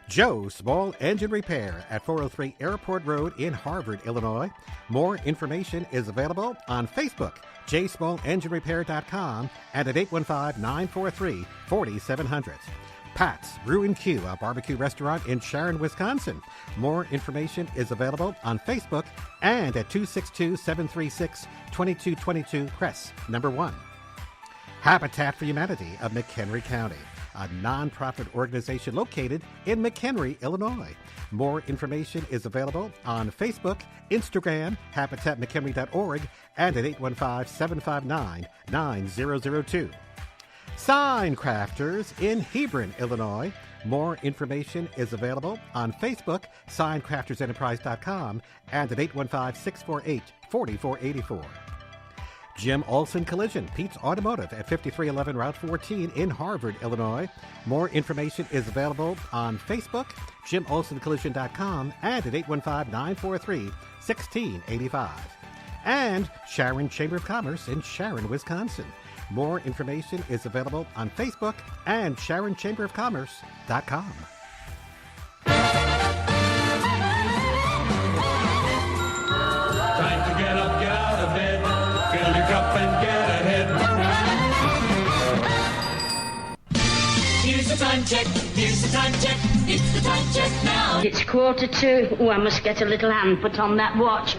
Joe Small Engine Repair at 403 Airport Road in Harvard, Illinois. More information is available on Facebook, jsmallenginerepair.com, and at 815-943-4700. Pat's Brew and Q, a barbecue restaurant in Sharon, Wisconsin. More information is available on Facebook and at 262-736-2222 Crest, number 1. Habitat for Humanity of McHenry County, a nonprofit organization located in McHenry, Illinois. More information is available on Facebook, Instagram, habitatmchenry.org, and at 815-759-9002. Sign Crafters in Hebron, Illinois. More information is available on Facebook, signcraftersenterprise.com, and at 815-648-4484. Jim Olson Collision, Pete's Automotive at 5311 Route 14 in Harvard, Illinois. More information is available on Facebook, JimOlsonCollision.com, and at 815-943-1685. And Sharon Chamber of Commerce in Sharon, Wisconsin. More information is available on Facebook and SharonChamberofCommerce.com. Time to get up, get out of bed. Fill your cup and get ahead. Here's the time check. Here's the time check. It's the time check now. It's 1:45. Oh, I must get a little hand put on that watch.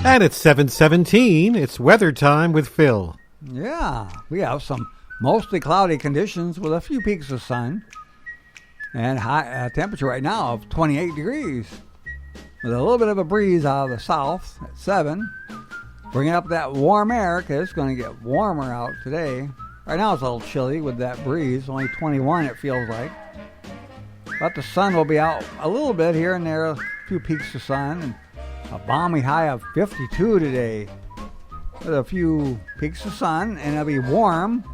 And it's 7:17. It's weather time with Phil. Yeah, we have some mostly cloudy conditions with a few peaks of sun. And high temperature right now of 28 degrees. With a little bit of a breeze out of the south at 7. Bringing up that warm air because it's going to get warmer out today. Right now it's a little chilly with that breeze. Only 21 it feels like. But the sun will be out a little bit here and there, a few peaks of sun, and a balmy high of 52 today. With a few peaks of sun, and it'll be warm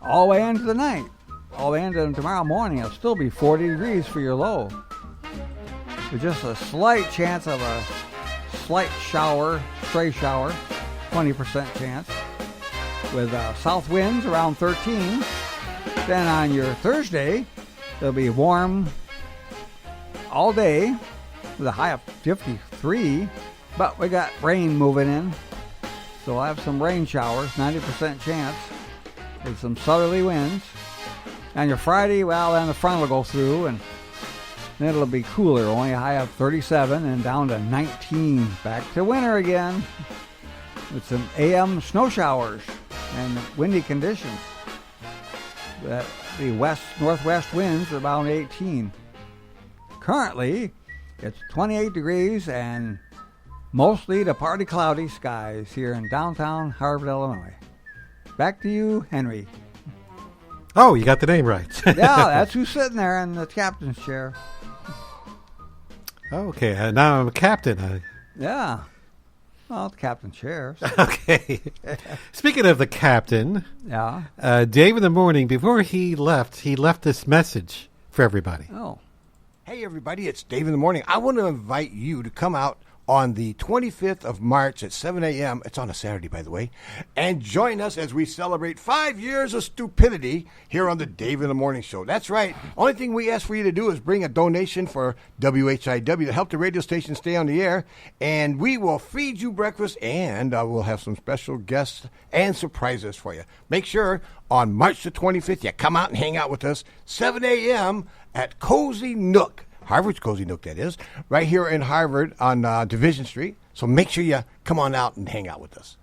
all the way into the night. All the way into tomorrow morning, it'll still be 40 degrees for your low. With just a slight chance of a slight shower, stray shower, 20% chance. With south winds around 13. Then on your Thursday, it'll be warm all day with a high of 53. But we got rain moving in. So I'll have some rain showers, 90% chance, with some southerly winds. And your Friday, well, then the front will go through, and then it'll be cooler, only a high of 37 and down to 19. Back to winter again, with some AM snow showers and windy conditions. The northwest winds are about 18. Currently, it's 28 degrees and mostly to partly cloudy skies here in downtown Harvard, Illinois. Back to you, Henry. Oh, you got the name right. Yeah, that's who's sitting there in the captain's chair. Okay, now I'm a captain. Yeah. Well, the captain chairs. Okay. Speaking of the captain, yeah. Dave in the morning, before he left this message for everybody. Oh. Hey, everybody, it's Dave in the morning. I want to invite you to come out on the 25th of March at 7 a.m. It's on a Saturday, by the way. And join us as we celebrate 5 years of stupidity here on the Dave in the Morning Show. That's right. Only thing we ask for you to do is bring a donation for WHIW to help the radio station stay on the air. And we will feed you breakfast, and we'll have some special guests and surprises for you. Make sure on March the 25th you come out and hang out with us, 7 a.m. at Cozy Nook. Harvard's Cozy Nook, that is, right here in Harvard on Division Street. So make sure you come on out and hang out with us.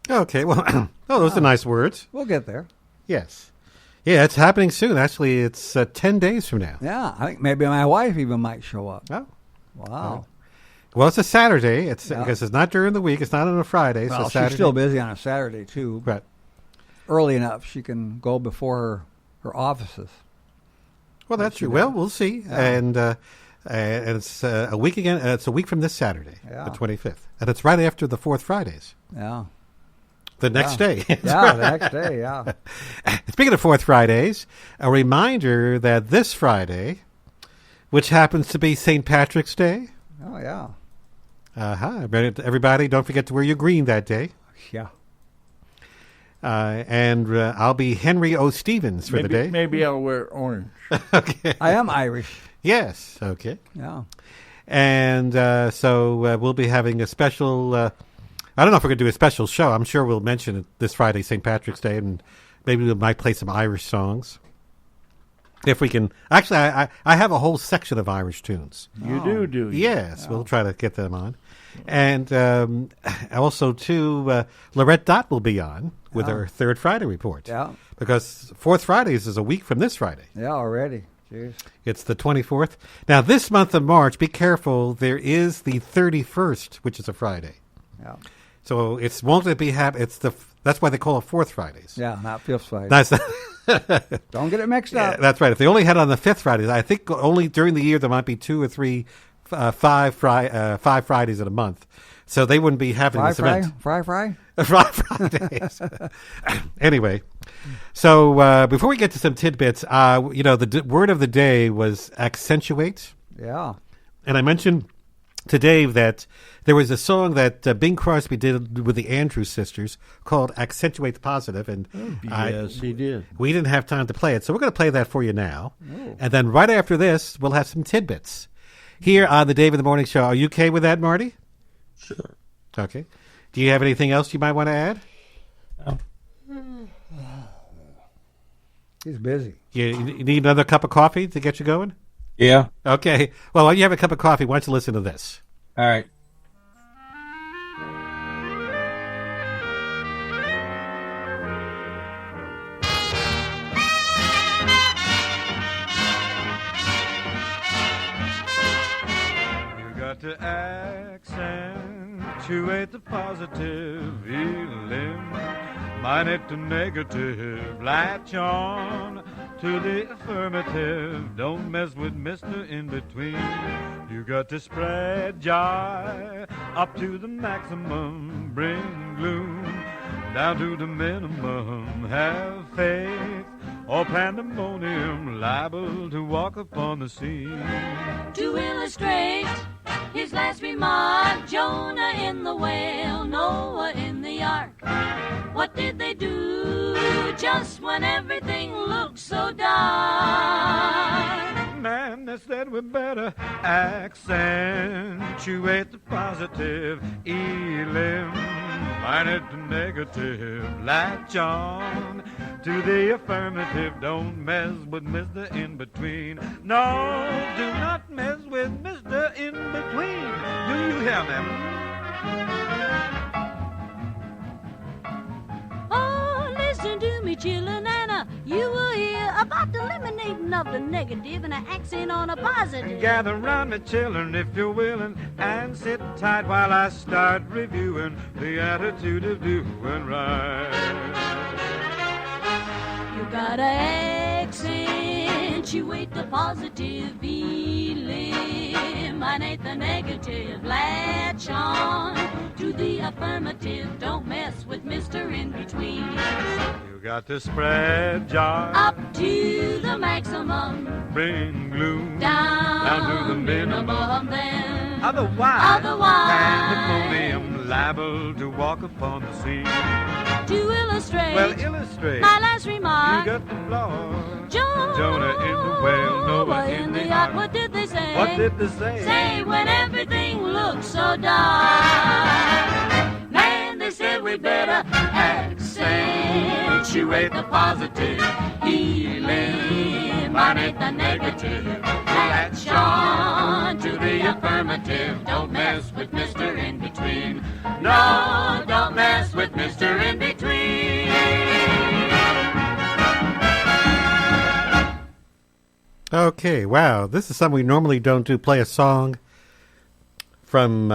Okay, well, those are nice words. We'll get there. Yes. Yeah, it's happening soon. Actually, it's 10 days from now. Yeah, I think maybe my wife even might show up. Oh. Wow. Well, it's a Saturday. It's because it's not during the week. It's not on a Friday. Well, so Saturday. She's still busy on a Saturday, too. Right. Early enough she can go before her offices. Well, that's true. Well, we'll see. Yeah. And it's a week again. It's a week from this Saturday, the 25th. And it's right after the Fourth Fridays. Yeah. The next day. Yeah, the next day, yeah. Speaking of Fourth Fridays, a reminder that this Friday, which happens to be St. Patrick's Day. Oh, yeah. Everybody, don't forget to wear your green that day. Yeah. And I'll be Henry O. Stevens for the day. Maybe I'll wear orange. Okay. I am Irish. Yes. Okay. Yeah. And so we'll be having a special, I don't know if we're going to do a special show. I'm sure we'll mention it this Friday, St. Patrick's Day, and maybe we might play some Irish songs. If we can. Actually, I have a whole section of Irish tunes. You do you? Yes. We'll try to get them on. And also, too, Lorette Dott will be on with her Third Friday report. Yeah. Because Fourth Fridays is a week from this Friday. Yeah, already. Jeez. It's the 24th. Now, this month of March, be careful. There is the 31st, which is a Friday. Yeah. So it won't be that's why they call it Fourth Fridays. Yeah, not Fifth Friday. That's Don't get it mixed up. Yeah, that's right. If they only had it on the Fifth Fridays, I think only during the year there might be 2 or 3, 5 Fridays in a month. So they wouldn't be having this event. Fry? Fry Fridays. Anyway, so before we get to some tidbits, the word of the day was accentuate. Yeah. And I mentioned to Dave that there was a song that Bing Crosby did with the Andrews Sisters called Accentuate the Positive. And yes, he did. We didn't have time to play it, so we're going to play that for you now. Oh. And then right after this, we'll have some tidbits here on the Dave in the Morning Show. Are you okay with that, Marty? Sure. Okay. Do you have anything else you might want to add? No. He's busy. You need another cup of coffee to get you going? Yeah. Okay. Well, while you have a cup of coffee, why don't you listen to this? All right. To accentuate the positive feeling, minus the negative, latch on to the affirmative. Don't mess with Mr. In Between. You got to spread joy up to the maximum. Bring gloom down to the minimum. Have faith or pandemonium, liable to walk upon the scene. To illustrate his last remark, Jonah in the whale, Noah in the ark. What did they do just when everything looked so dark? Man, they said we better accentuate the positive, eliminate the negative. Latch on to the affirmative. Don't mess with Mr. In Between. No, do not mess with Mr. In Between. Do you hear me? Oh, listen to me, chillin' Anna. You will hear about the eliminating of the negative and an accent on a positive. Gather round me, children, if you're willing, and sit tight while I start reviewing the attitude of doing right. You gotta accentuate the positive, eliminate the negative, latch on to the affirmative. Don't mess with Mr. In Between. You got to spread joy Up to the maximum, bring gloom down to the minimum. Then Otherwise, pandemonium, liable to walk upon the scene. To illustrate, Well, illustrate. my last remark, You got the flaw. Jonah in the whale, Noah in the ark. What did they say? What did they say? Say when everything looks so dark. Man, they said we better accentuate the positive, eliminate the negative, latch on to the affirmative. Don't mess with Mr. In Between. No, don't mess with Mr. In Between. Okay, wow. This is something we normally don't do. Play a song from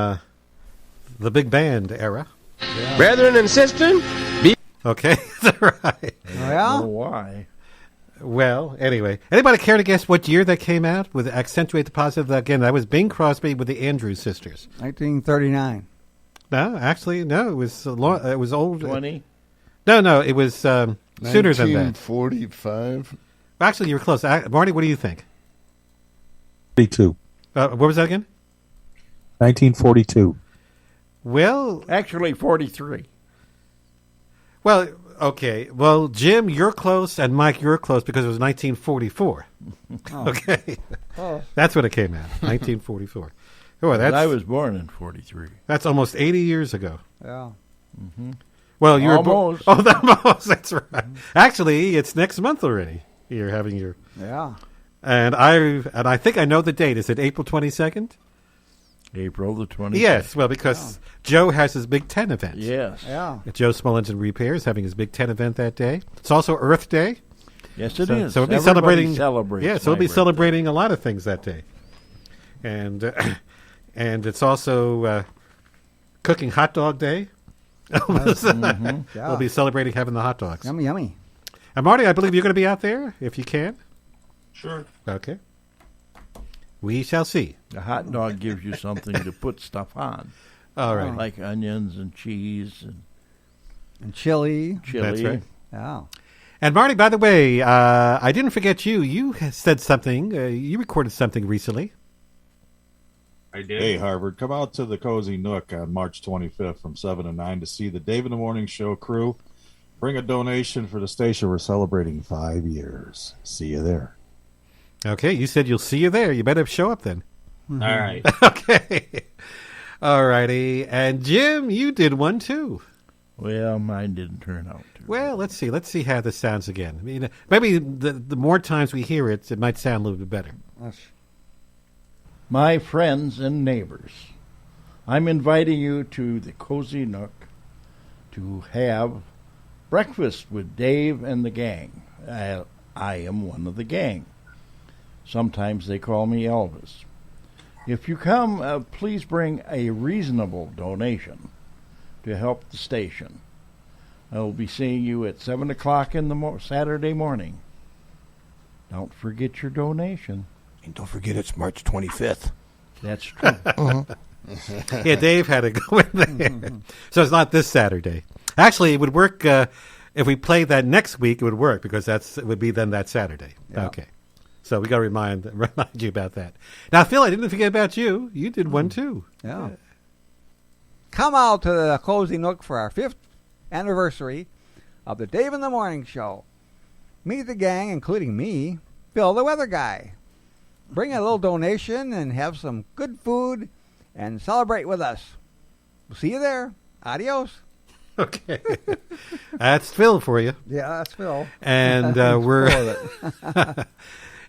the big band era. Yeah. Brethren and sisters, Okay, that's right. I don't know why. Well, anyway. Anybody care to guess what year that came out with Accentuate the Positive? Again, that was Bing Crosby with the Andrews Sisters. 1939. No, actually, no. It was it was old. 20? No, it was sooner than that. 1945. Actually, you were close. Marty, what do you think? 42. What was that again? 1942. Well, actually, 43. Well, okay. Well, Jim, you're close, and Mike, you're close because it was 1944. Oh. Okay, Oh. That's when it came out. 1944. Oh, that's. I was born in 43. That's almost 80 years ago. Yeah. Mm-hmm. Well, you're almost. Almost. That's right. Actually, it's next month already. You're having your. Yeah. And I think I know the date. Is it April 22nd? April the 22nd. Yes. Well, because Joe has his Big Ten event. Yes. Yeah. Joe Small Engine Repair is having his Big Ten event that day. It's also Earth Day. Yes, it so, is. So we'll be Everybody celebrating. celebrates Yeah, so we'll my be birthday. celebrating a lot of things that day, and it's also Cooking Hot Dog Day. Yeah. We'll be celebrating having the hot dogs. Yummy, yummy. And Marty, I believe you're going to be out there if you can. Sure. Okay. We shall see. The hot dog gives you something to put stuff on. All right. Like onions and cheese and chili. That's right. Yeah. And Marty, by the way, I didn't forget you. You said something. You recorded something recently. I did. Hey, Harvard, come out to the Cozy Nook on March 25th from 7 to 9 to see the Dave in the Morning Show crew. Bring a donation for the station. We're celebrating 5 years. See you there. Okay, you said you'll see you there. You better show up then. All right. Okay. All righty. And Jim, you did one too. Well, mine didn't turn out too. Well, let's see. Let's see how this sounds again. I mean, maybe the more times we hear it, it might sound a little bit better. My friends and neighbors, I'm inviting you to the Cozy Nook to have breakfast with Dave and the gang. I am one of the gang. Sometimes they call me Elvis. If you come, please bring a reasonable donation to help the station. I will be seeing you at 7 o'clock in the Saturday morning. Don't forget your donation. And don't forget it's March 25th. That's true. Yeah, Dave had to go in there. So it's not this Saturday. Actually, it would work if we played that next week. It would work because it would be then that Saturday. Yeah. Okay. So we got to remind you about that. Now, Phil, I didn't forget about you. You did one too. Yeah. Come out to the Cozy Nook for our 5th anniversary of the Dave in the Morning Show. Meet the gang, including me, Phil the Weather Guy. Bring a little donation and have some good food and celebrate with us. We'll see you there. Adios. Okay. That's Phil for you. Yeah, that's Phil. And we're...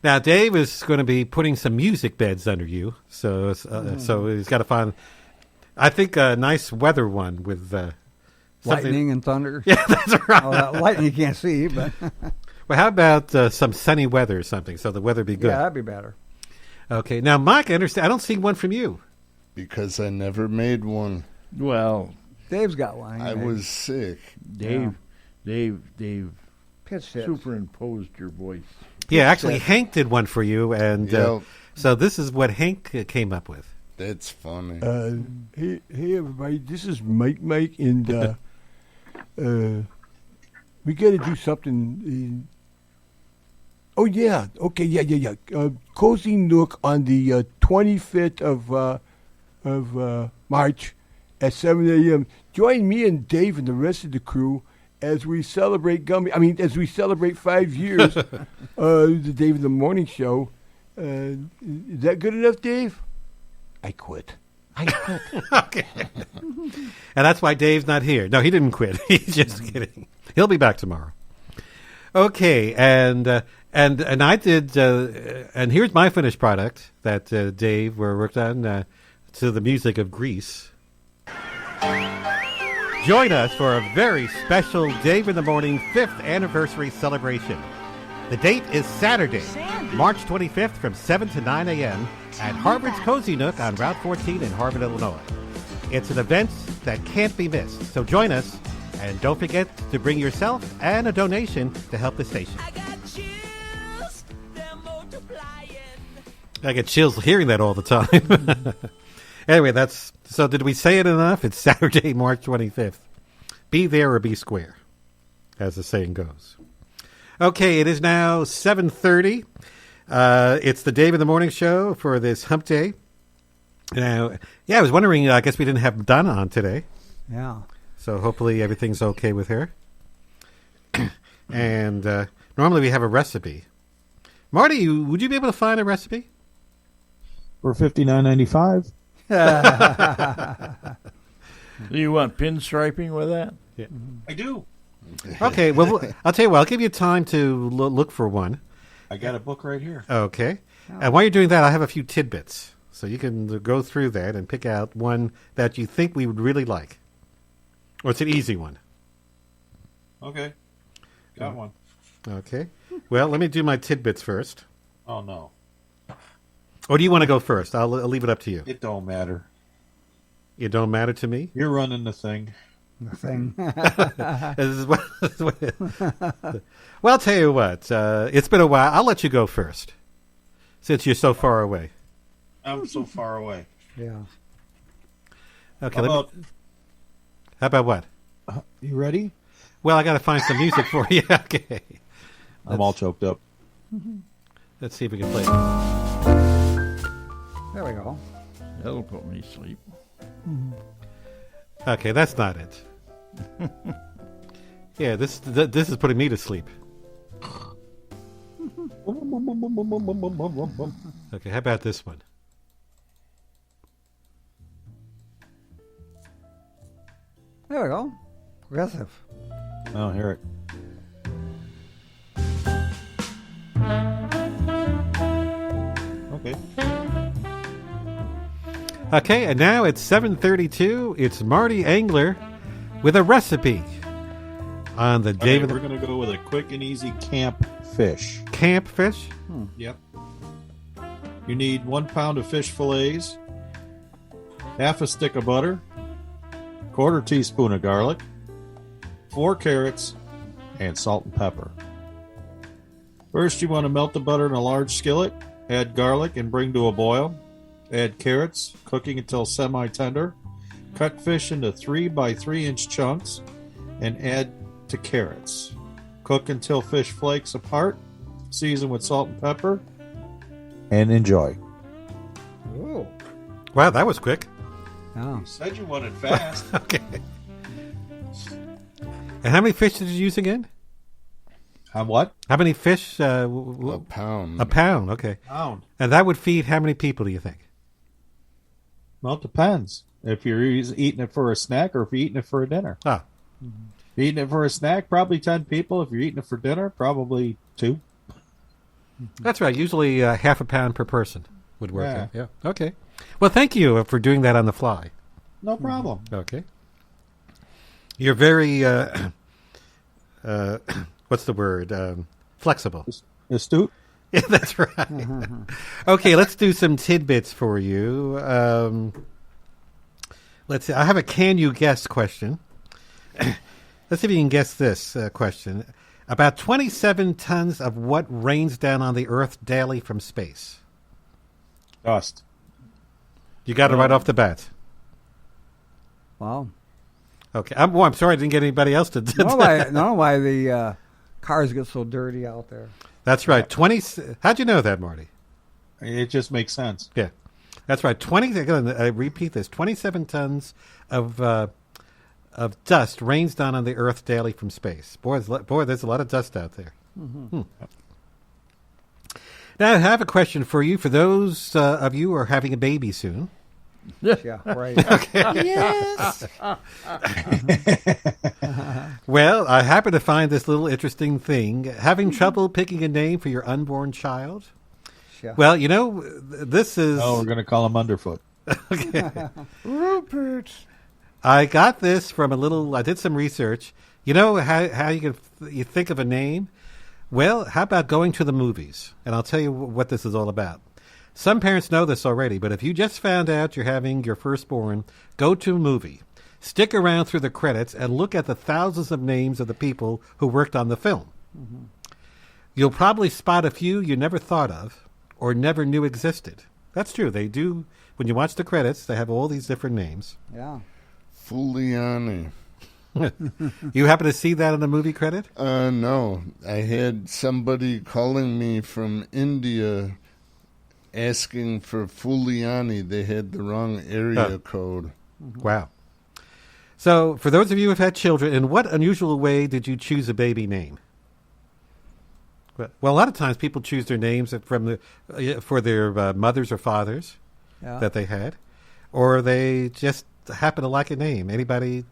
Now, Dave is going to be putting some music beds under you. So he's got to find, I think, a nice weather one with... lightning and thunder. Yeah, that's right. Well, lightning you can't see, but... Well, how about some sunny weather or something, so the weather be good? Yeah, that'd be better. Okay. Now, Mike, I understand. I don't see one from you. Because I never made one. Well, Dave's got one. I was sick. Dave Pitch hits. superimposed your voice. Yeah, actually, Hank did one for you, and so this is what Hank came up with. That's funny. Hey, everybody! This is Mike, and we got to do something. Oh yeah, okay, yeah. Cozy Nook on the 25th of March at 7 a.m. Join me and Dave and the rest of the crew as we celebrate as we celebrate 5 years the Dave in the Morning Show. Is that good enough, Dave? I quit. Okay. And that's why Dave's not here. No, he didn't quit. He's just kidding. He'll be back tomorrow. Okay, and I did, and here's my finished product that Dave worked on to the music of Grease. Join us for a very special Dave in the Morning 5th anniversary celebration. The date is Saturday, March 25th from 7 to 9 a.m. at Harvard's Cozy Nook on Route 14 in Harvard, Illinois. It's an event that can't be missed, so join us, and don't forget to bring yourself and a donation to help the station. I get chills hearing that all the time. Anyway, so did we say it enough? It's Saturday, March 25th. Be there or be square, as the saying goes. Okay, it is now 7:30. It's the Dave in the Morning Show for this hump day. Now, I was wondering, I guess we didn't have Donna on today. Yeah. So hopefully everything's okay with her. And normally we have a recipe. Marty, would you be able to find a recipe? For $59.95. Do you want pinstriping with that? Yeah. I do. Okay, well, I'll tell you what, I'll give you time to look for one. I got a book right here. Okay. And while you're doing that, I have a few tidbits. So you can go through that and pick out one that you think we would really like. Or it's an easy one. Okay. Got one. Okay. Well, let me do my tidbits first. Oh, no. Or do you want to go first? I'll leave it up to you. It don't matter. It don't matter to me? You're running the thing. Well, I'll tell you what. It's been a while. I'll let you go first, since you're so far away. I'm so far away. Yeah. Okay. How about what? You ready? Well, I got to find some music for you. Okay. I'm all choked up. Let's see if we can play it. There we go. That'll put me to sleep. Okay, that's not it. Yeah, this is putting me to sleep. Okay, how about this one? There we go. Progressive. Oh, hear it. Okay. Okay, and now it's 7:32. It's Marty Engler with a recipe on the David. We're going to go with a quick and easy camp fish. Camp fish? Yep. You need 1 pound of fish fillets, half a stick of butter, 1/4 teaspoon of garlic, 4 carrots, and salt and pepper. First, you want to melt the butter in a large skillet. Add garlic and bring to a boil. Add carrots, cooking until semi-tender. Cut fish into 3 by 3 inch chunks and add to carrots. Cook until fish flakes apart. Season with salt and pepper. And enjoy. Ooh. Wow, that was quick. Oh. You said you wanted fast. Okay. And how many fish did you use again? What? How many fish? A pound. A pound, okay. Pound. And that would feed how many people, do you think? Well, it depends. If you're eating it for a snack or if you're eating it for a dinner. Ah. If you're eating it for a snack, probably 10 people. If you're eating it for dinner, probably 2. That's right. Usually half a pound per person would work. Yeah. Out. Yeah. Okay. Well, thank you for doing that on the fly. No problem. Okay. You're very, what's the word? Flexible. Astute? Yeah, that's right. Okay, let's do some tidbits for you. Let's see. I have a can you guess question. Let's see if you can guess this question. About 27 tons of what rains down on the Earth daily from space? Dust. You got it right off the bat. Wow. Okay. I'm sorry I didn't get anybody else to do that. No, why the cars get so dirty out there. That's right. How'd you know that, Marty? It just makes sense. Yeah. That's right. I repeat this. 27 tons of dust rains down on the Earth daily from space. Boy, there's a lot of dust out there. Mm-hmm. Now, I have a question for you. For those of you who are having a baby soon. Yeah, right. Okay. Yes. Well, I happen to find this little interesting thing. Having trouble picking a name for your unborn child? Yeah. Well, this is... Oh, we're going to call him Underfoot. Okay. Rupert. I got this from I did some research. You know how you think of a name? Well, how about going to the movies? And I'll tell you what this is all about. Some parents know this already, but if you just found out you're having your firstborn, go to a movie. Stick around through the credits and look at the thousands of names of the people who worked on the film. Mm-hmm. You'll probably spot a few you never thought of or never knew existed. That's true. They do. When you watch the credits, they have all these different names. Yeah. Fuliani. You happen to see that in the movie credit? No. I had somebody calling me from India asking for Fuliani. They had the wrong area code. Wow. So, for those of you who have had children, in what unusual way did you choose a baby name? Well, a lot of times people choose their names for their mothers or fathers that they had, or they just happen to like a name. Anybody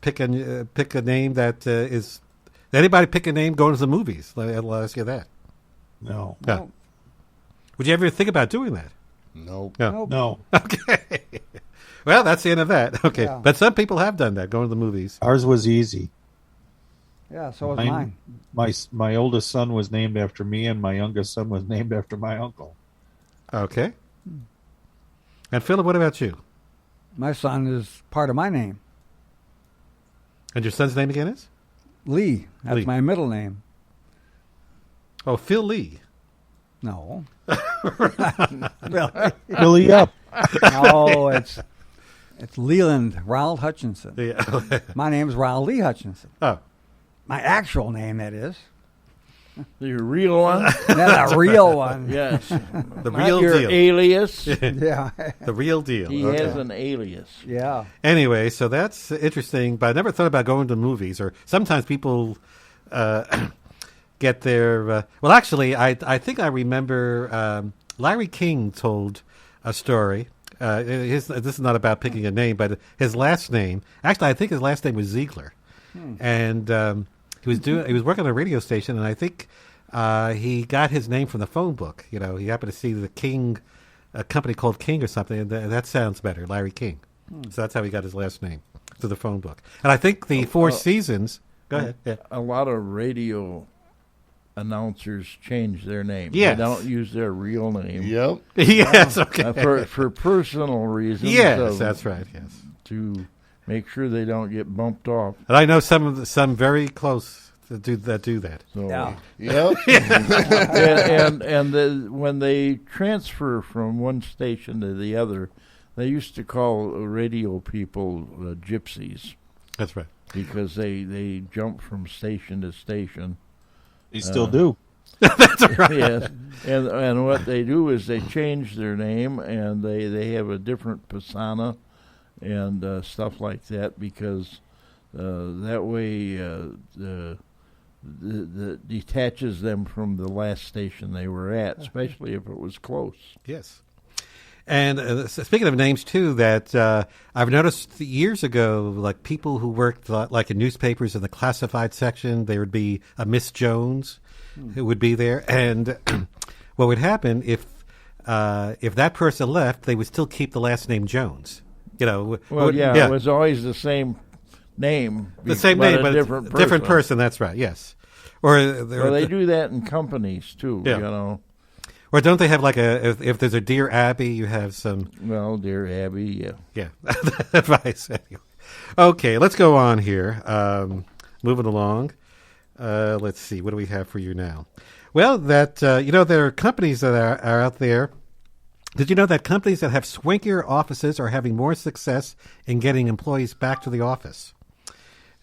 pick a name that is? Anybody pick a name going to the movies? I'll ask you that. No. No. Would you ever think about doing that? Nope. No. Okay. Well, that's the end of that. Okay. Yeah. But some people have done that, going to the movies. Ours was easy. Yeah, so was mine. My oldest son was named after me, and my youngest son was named after my uncle. Okay. And Philip, what about you? My son is part of my name. And your son's name again is? Lee. That's Lee. my middle name. Oh, Phil Lee. No. Really? Billy up. No, it's Leland Raoul Hutchinson. Yeah. My name is Raoul Lee Hutchinson. Oh. My actual name, that is. Your real one? Yeah, the real one. Yes. The Not real your deal. alias. Yeah. The real deal. He Okay. has an alias. Yeah. Anyway, so that's interesting, but I never thought about going to movies, or sometimes people get their... well, actually, I think I remember Larry King told a story. This is not about picking a name, but his last name... Actually, I think his last name was Ziegler. And he was working on a radio station, and I think he got his name from the phone book. You know, he happened to see the King, a company called King or something, and that sounds better, Larry King. So that's how he got his last name, through the phone book. And I think the Four Seasons... Go ahead. Yeah. A lot of radio announcers change their name. Yes. They don't use their real name. Yep. Yes, okay. For personal reasons. Yes, that's right, yes. To make sure they don't get bumped off. And I know some very close do that. So, Yeah. Yep. When they transfer from one station to the other, they used to call radio people gypsies. That's right. Because they jump from station to station. They still do. That's right. Yes. And what they do is they change their name and they have a different persona and stuff like that, because that way the detaches them from the last station they were at, especially if it was close. Yes. And speaking of names, too, that I've noticed years ago, like people who worked like in newspapers in the classified section, there would be a Miss Jones who would be there. And what would happen if that person left, they would still keep the last name Jones. You know. Well, it was always the same name. The same name, but different person. That's right. Yes. Or they do that in companies too. Yeah. You know. Or don't they have like if there's a Dear Abby, you have some... Well, Dear Abby, yeah. Yeah, advice. Anyway. Okay, let's go on here. Moving along. Let's see, what do we have for you now? Well, there are companies that are out there. Did you know that companies that have swankier offices are having more success in getting employees back to the office?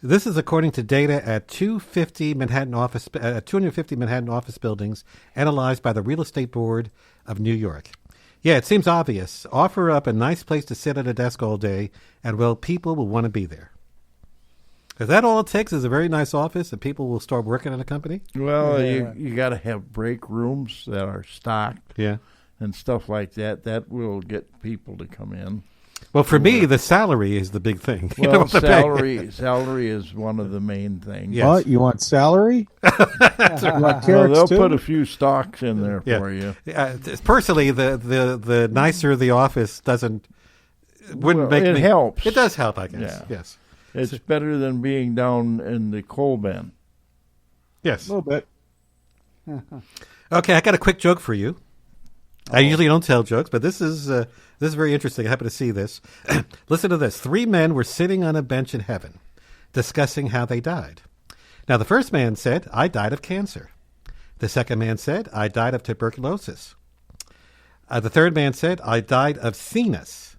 This is according to data at 250 Manhattan office buildings analyzed by the Real Estate Board of New York. Yeah, it seems obvious. Offer up a nice place to sit at a desk all day, and, well, people will want to be there. Is that all it takes is a very nice office and people will start working in a company? Well, you got to have break rooms that are stocked and stuff like that. That will get people to come in. Well, for me, the salary is the big thing. Well, salary is one of the main things. Yes. What? You want salary? They'll put a few stocks in there for you. Personally, the nicer the office wouldn't make it me... helps. It does help, I guess. Yeah. Yes. It's better than being down in the coal bin. Yes. A little bit. Okay, I got a quick joke for you. I usually don't tell jokes, but this is very interesting. I happen to see this. Listen to this. 3 men were sitting on a bench in heaven discussing how they died. Now, the first man said, I died of cancer. The second man said, I died of tuberculosis. The third man said, I died of sinus.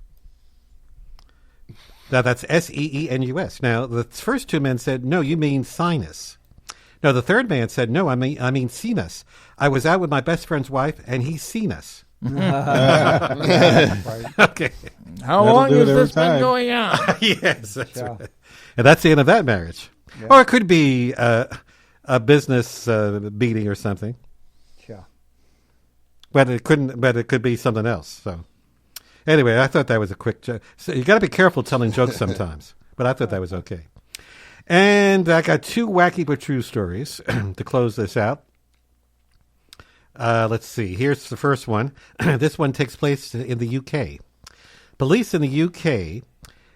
Now, that's S-E-E-N-U-S. Now, the first 2 men said, no, you mean sinus. No, the third man said, no, I mean seen us. I was out with my best friend's wife, and he's seen us. Okay. How long has this been going on? Yes, that's right. And that's the end of that marriage. Yeah. Or it could be a business meeting or something. Yeah. But it could be something else. So anyway, I thought that was a quick joke. So you got to be careful telling jokes sometimes. But I thought that was okay. And I got 2 wacky but true stories to close this out. Let's see. Here's the first one. This one takes place in the UK. Police in the UK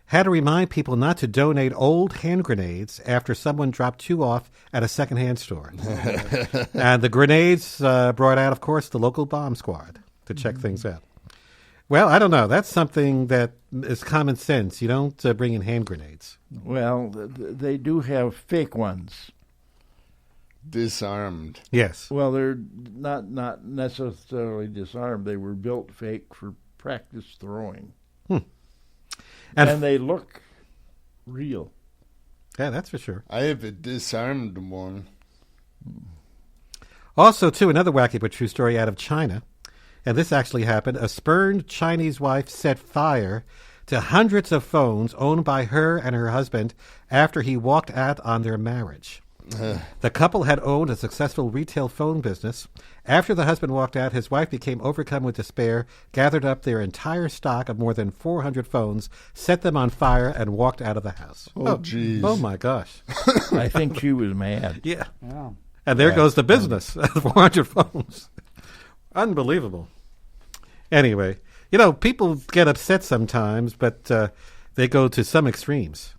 had to remind people not to donate old hand grenades after someone dropped 2 off at a secondhand store. And the grenades brought out, of course, the local bomb squad to check things out. Well, I don't know. That's something that is common sense. You don't bring in hand grenades. Well, they do have fake ones. Disarmed. Yes. Well, they're not necessarily disarmed. They were built fake for practice throwing. And they look real. Yeah, that's for sure. I have a disarmed one. Also, too, another wacky but true story out of China. And this actually happened. A spurned Chinese wife set fire to hundreds of phones owned by her and her husband after he walked out on their marriage. The couple had owned a successful retail phone business. After the husband walked out, his wife became overcome with despair, gathered up their entire stock of more than 400 phones, set them on fire, and walked out of the house. Oh, jeez. Oh, my gosh. I think she was mad. Yeah. Wow. And there goes the business. 400 phones. Unbelievable. Anyway, people get upset sometimes, but they go to some extremes.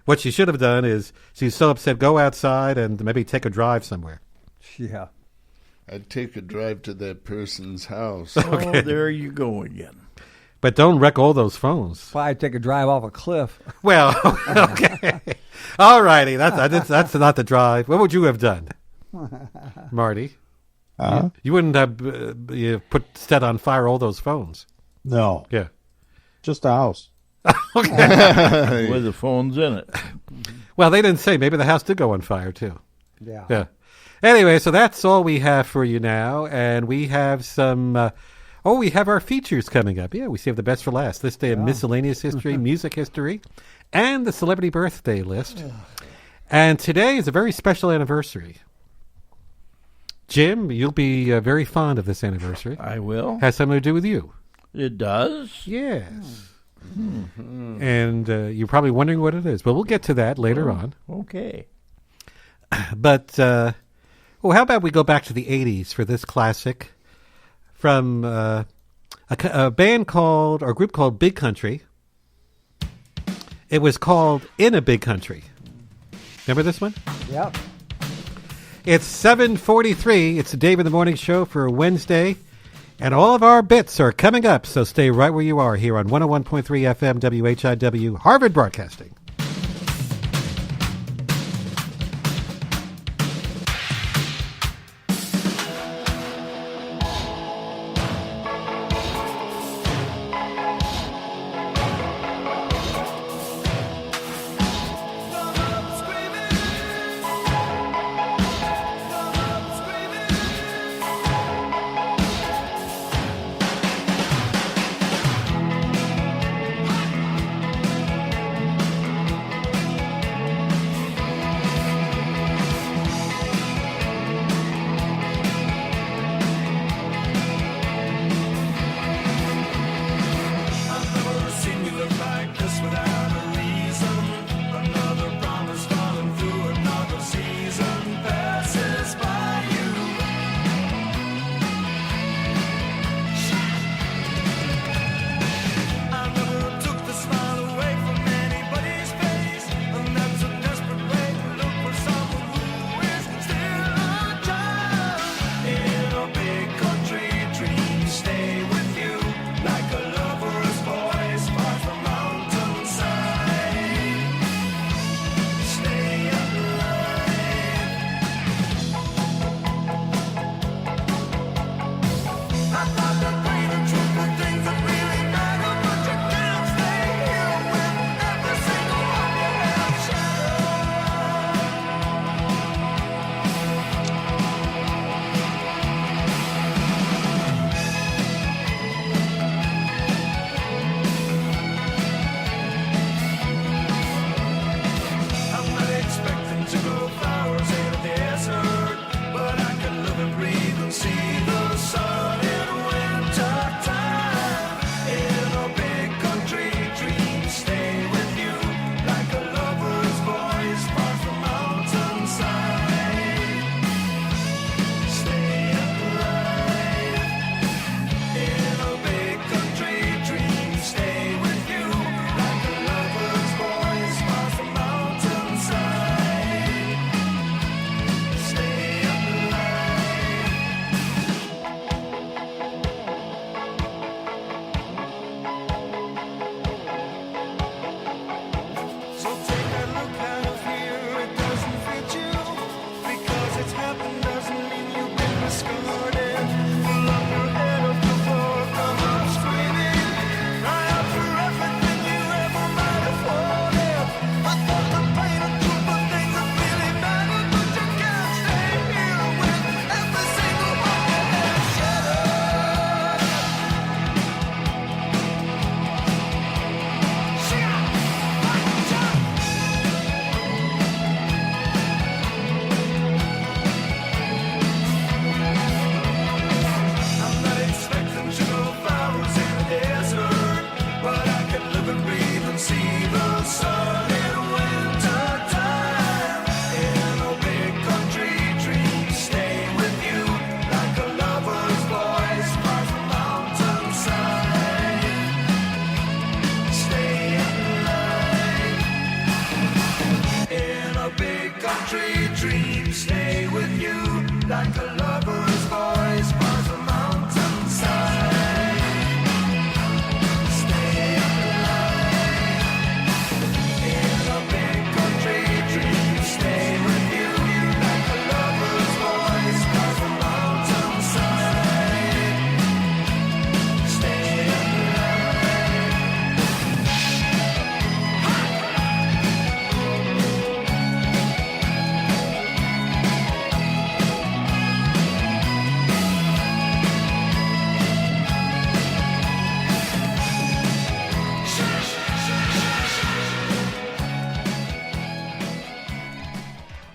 What she should have done is, she's so upset, go outside and maybe take a drive somewhere. Yeah. I'd take a drive to that person's house. Okay. Oh, there you go again. But don't wreck all those phones. Why I'd take a drive off a cliff. Well, okay. All righty. That's not the drive. What would you have done, Marty? You wouldn't have set on fire all those phones. No. Yeah. Just a house. Okay. With the phones in it. Well, they didn't say. Maybe the house did go on fire, too. Yeah. Yeah. Anyway, so that's all we have for you now. And we have some... we have our features coming up. Yeah, we saved the best for last. This day of miscellaneous history, music history, and the celebrity birthday list. And today is a very special anniversary. Jim, you'll be very fond of this anniversary. I will. Has something to do with you. It does? Yes. And you're probably wondering what it is. But we'll get to that later on. Okay. But, how about we go back to the 80s for this classic from a band called, or a group called Big Country. It was called In a Big Country. Remember this one? Yep. It's 7:43. It's the Dave in the Morning Show for Wednesday. And all of our bits are coming up, so stay right where you are here on 101.3 FM WHIW, Harvard Broadcasting.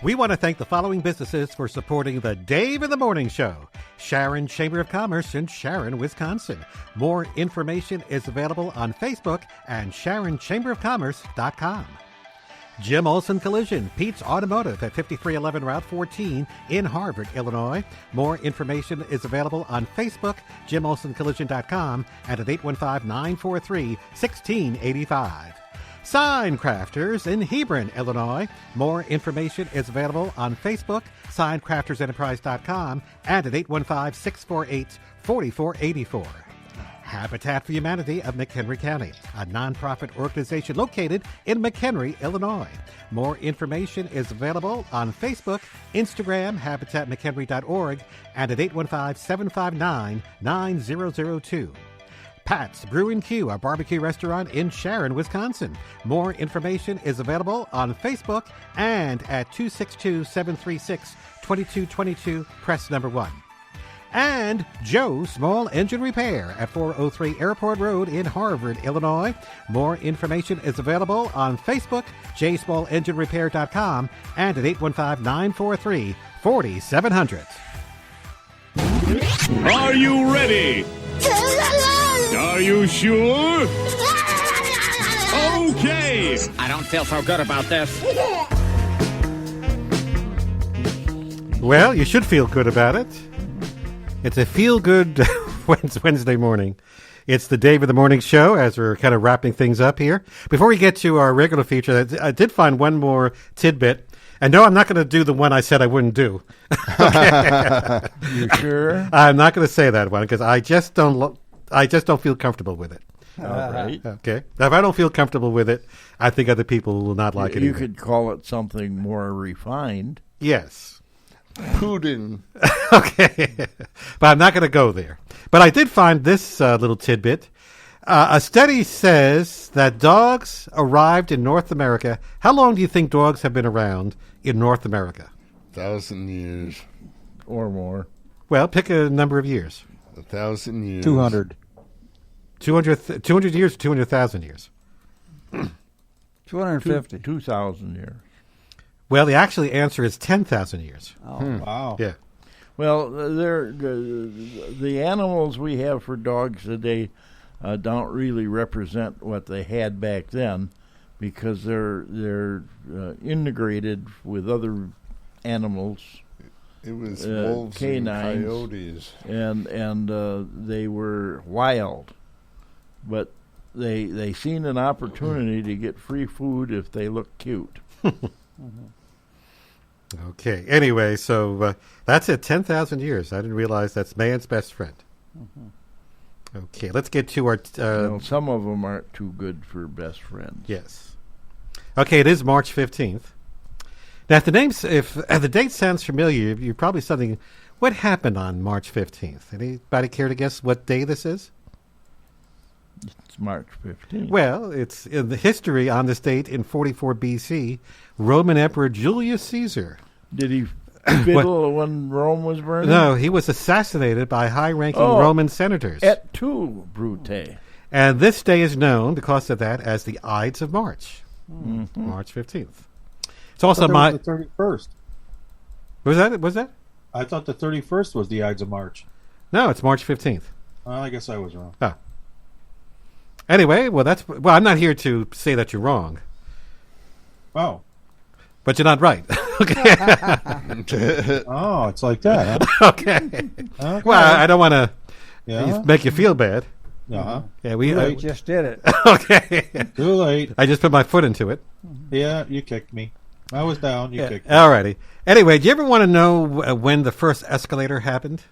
We want to thank the following businesses for supporting the Dave in the Morning Show. Sharon Chamber of Commerce in Sharon, Wisconsin. More information is available on Facebook and SharonChamberofCommerce.com. Jim Olson Collision, Pete's Automotive at 5311 Route 14 in Harvard, Illinois. More information is available on Facebook, JimOlsonCollision.com, and at 815-943-1685. Sign Crafters in Hebron, Illinois. More information is available on Facebook, SignCraftersEnterprise.com, and at 815-648-4484. Habitat for Humanity of McHenry County, a nonprofit organization located in McHenry, Illinois. More information is available on Facebook, Instagram, habitatmchenry.org, and at 815-759-9002. Pat's Brew and Q, a barbecue restaurant in Sharon, Wisconsin. More information is available on Facebook and at 262-736-2222, press number 1. And Joe Small Engine Repair at 403 Airport Road in Harvard, Illinois. More information is available on Facebook, jsmallenginerepair.com, and at 815-943-4700. Are you ready? Are you sure? Okay. I don't feel so good about this. Well, you should feel good about it. It's a feel-good Wednesday morning. It's the Dave of the Morning Show as we're kind of wrapping things up here. Before we get to our regular feature, I did find one more tidbit. And no, I'm not going to do the one I said I wouldn't do. You sure? I'm not going to say that one because I just don't feel comfortable with it. All right. Okay. Now, if I don't feel comfortable with it, I think other people will not like it You either. could call it something more refined. Yes. Pudding. Okay. But I'm not going to go there. But I did find this little tidbit. A study says that dogs arrived in North America. How long do you think dogs have been around in North America? 1,000 years. Or more. Well, pick a number of years. 1,000 years. 200. 200 years or 200,000 years? 250. 2,000 years. Well, the actual answer is 10,000 years. Oh. Wow. Yeah. Well, the animals we have for dogs today don't really represent what they had back then, because they're integrated with other animals. It was wolves canines, and coyotes, and they were wild, but they seen an opportunity to get free food if they look cute. Okay. Anyway, so that's it. 10,000 years. I didn't realize that's man's best friend. Okay, let's get to our... some of them aren't too good for best friends. Yes. Okay, it is March 15th. Now, if the date sounds familiar, you're probably something... What happened on March 15th? Anybody care to guess what day this is? It's March 15th. Well, it's in the history on this date in 44 BC, Roman Emperor Julius Caesar. Did he fiddle when Rome was burning? No, he was assassanated by high-ranking Roman senators. Et tu, Brute. And this day is known, because of that, as the Ides of March. Mm-hmm. March 15th. It's also the 31st. Was that? I thought the 31st was the Ides of March. No, it's March 15th. I guess I was wrong. Oh. Anyway, I'm not here to say that you're wrong. Oh. But you're not right. Okay. Oh, it's like that, huh? Okay. Well, I don't want to make you feel bad. Uh-huh. Yeah, we just did it. Okay. Too late. I just put my foot into it. Yeah, you kicked me. I was down. You kicked me. All righty. Anyway, do you ever want to know when the first escalator happened?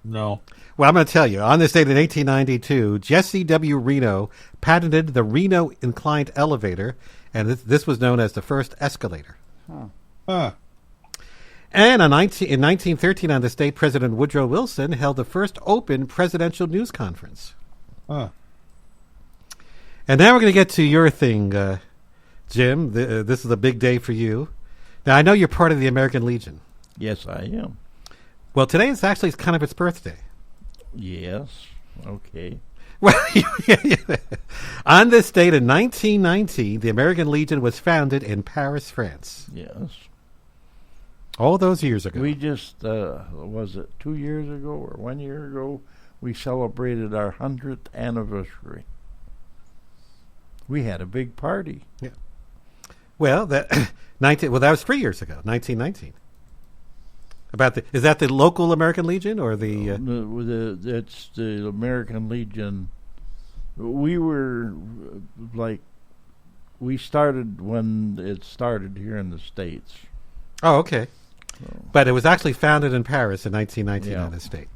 No. Well, I'm going to tell you. On this date in 1892, Jesse W. Reno patented the Reno inclined elevator, and this was known as the first escalator. Huh. And in 1913, on this date, President Woodrow Wilson held the first open presidential news conference. Huh. And now we're going to get to your thing, Jim. This is a big day for you. Now, I know you're part of the American Legion. Yes, I am. Well, today is actually kind of its birthday. Yes. Okay. Well, on this date in 1919, the American Legion was founded in Paris, France. Yes. All those years ago. We just, was it 2 years ago or 1 year ago, we celebrated our 100th anniversary. We had a big party. Yeah. Well, that that was 3 years ago, 1919. Is that the local American Legion or the? It's the American Legion. We were we started when it started here in the States. Oh, okay. But it was actually founded in Paris in 1919 on this state.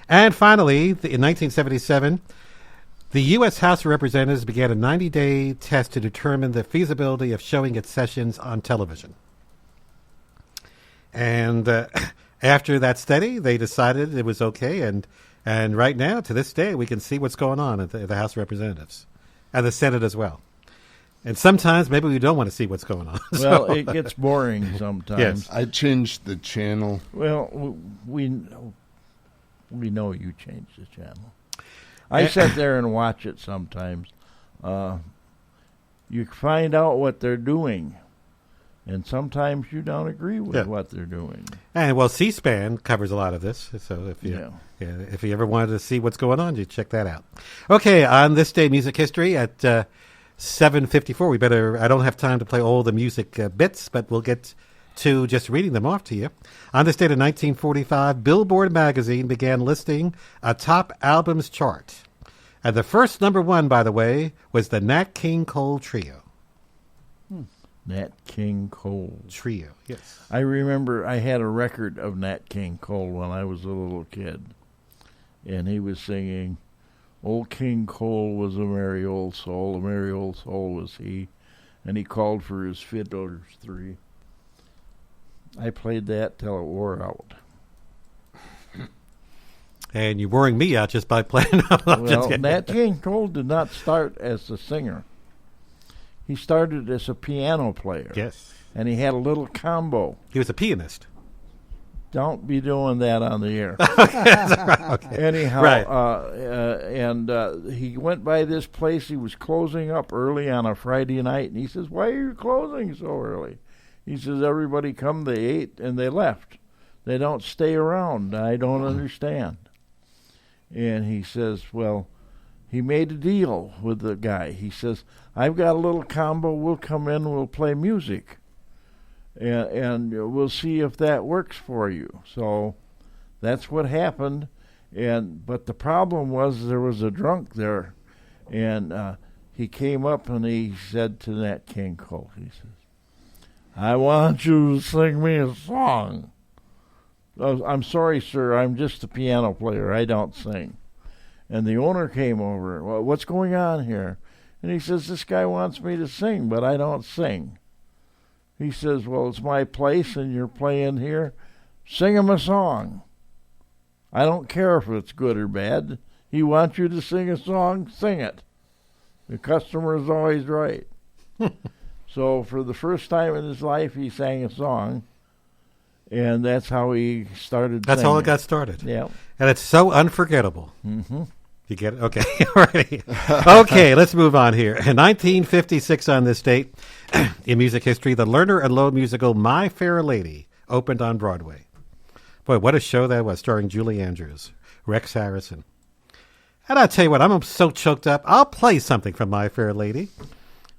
And finally, in 1977, the U.S. House of Representatives began a 90-day test to determine the feasibility of showing its sessions on television. And after that study, they decided it was okay. And right now, to this day, we can see what's going on at the House of Representatives and the Senate as well. And sometimes maybe we don't want to see what's going on. Well, it gets boring sometimes. Yes. I changed the channel. Well, we know you changed the channel. I sit there and watch it sometimes. You find out what they're doing, and sometimes you don't agree with what they're doing. And well, C-SPAN covers a lot of this. So if you ever wanted to see what's going on, you check that out. Okay, on this day, music history at 7:54. I don't have time to play all the music bits, but we'll get to just reading them off to you. On this date in 1945, Billboard magazine began listing a top albums chart. And the first number one, by the way, was the Nat King Cole Trio. Nat King Cole Trio, yes. I remember I had a record of Nat King Cole when I was a little kid. And he was singing, "Old King Cole was a merry old soul, a merry old soul was he." And he called for his fiddlers three. I played that till it wore out. And you're wearing me out just by playing. Well, Nat King Cole did not start as a singer. He started as a piano player. Yes. And he had a little combo. He was a pianist. Don't be doing that on the air. Okay. Anyhow, right. He went by this place. He was closing up early on a Friday night, and he says, "Why are you closing so early?" He says, "Everybody come, they ate, and they left. They don't stay around. I don't understand." And he says, well, he made a deal with the guy. He says, "I've got a little combo. We'll come in, we'll play music. And we'll see if that works for you." So that's what happened. But the problem was there was a drunk there. And he came up and he said to Nat King Cole, he says, "I want you to sing me a song." "I'm sorry, sir, I'm just a piano player. I don't sing." And the owner came over. "Well, what's going on here?" And he says, "This guy wants me to sing, but I don't sing." He says, "Well, it's my place and you're playing here. Sing him a song. I don't care if it's good or bad. He wants you to sing a song, sing it. The customer is always right." So for the first time in his life, he sang a song. And that's how he started That's singing. how it got started. Yeah. And it's so unforgettable. Mm-hmm. You get it? Okay. All right. Okay, let's move on here. In 1956 on this date, in music history, the Lerner and Loewe musical My Fair Lady opened on Broadway. Boy, what a show that was, starring Julie Andrews, Rex Harrison. And I'll tell you what, I'm so choked up, I'll play something from My Fair Lady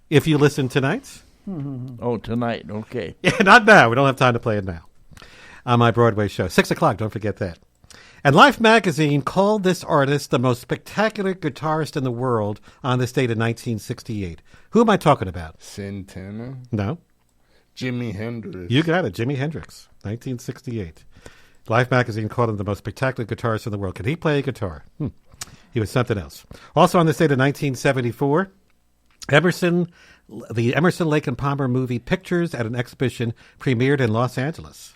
if you listen tonight. Oh, tonight, okay. Yeah, not now. We don't have time to play it now. On my Broadway show. 6 o'clock, don't forget that. And Life magazine called this artist the most spectacular guitarist in the world on this date in 1968. Who am I talking about? Santana? No. Jimi Hendrix. You got it, Jimi Hendrix, 1968. Life magazine called him the most spectacular guitarist in the world. Could he play a guitar? He was something else. Also on this date in 1974, the Emerson, Lake and Palmer movie Pictures at an Exhibition premiered in Los Angeles.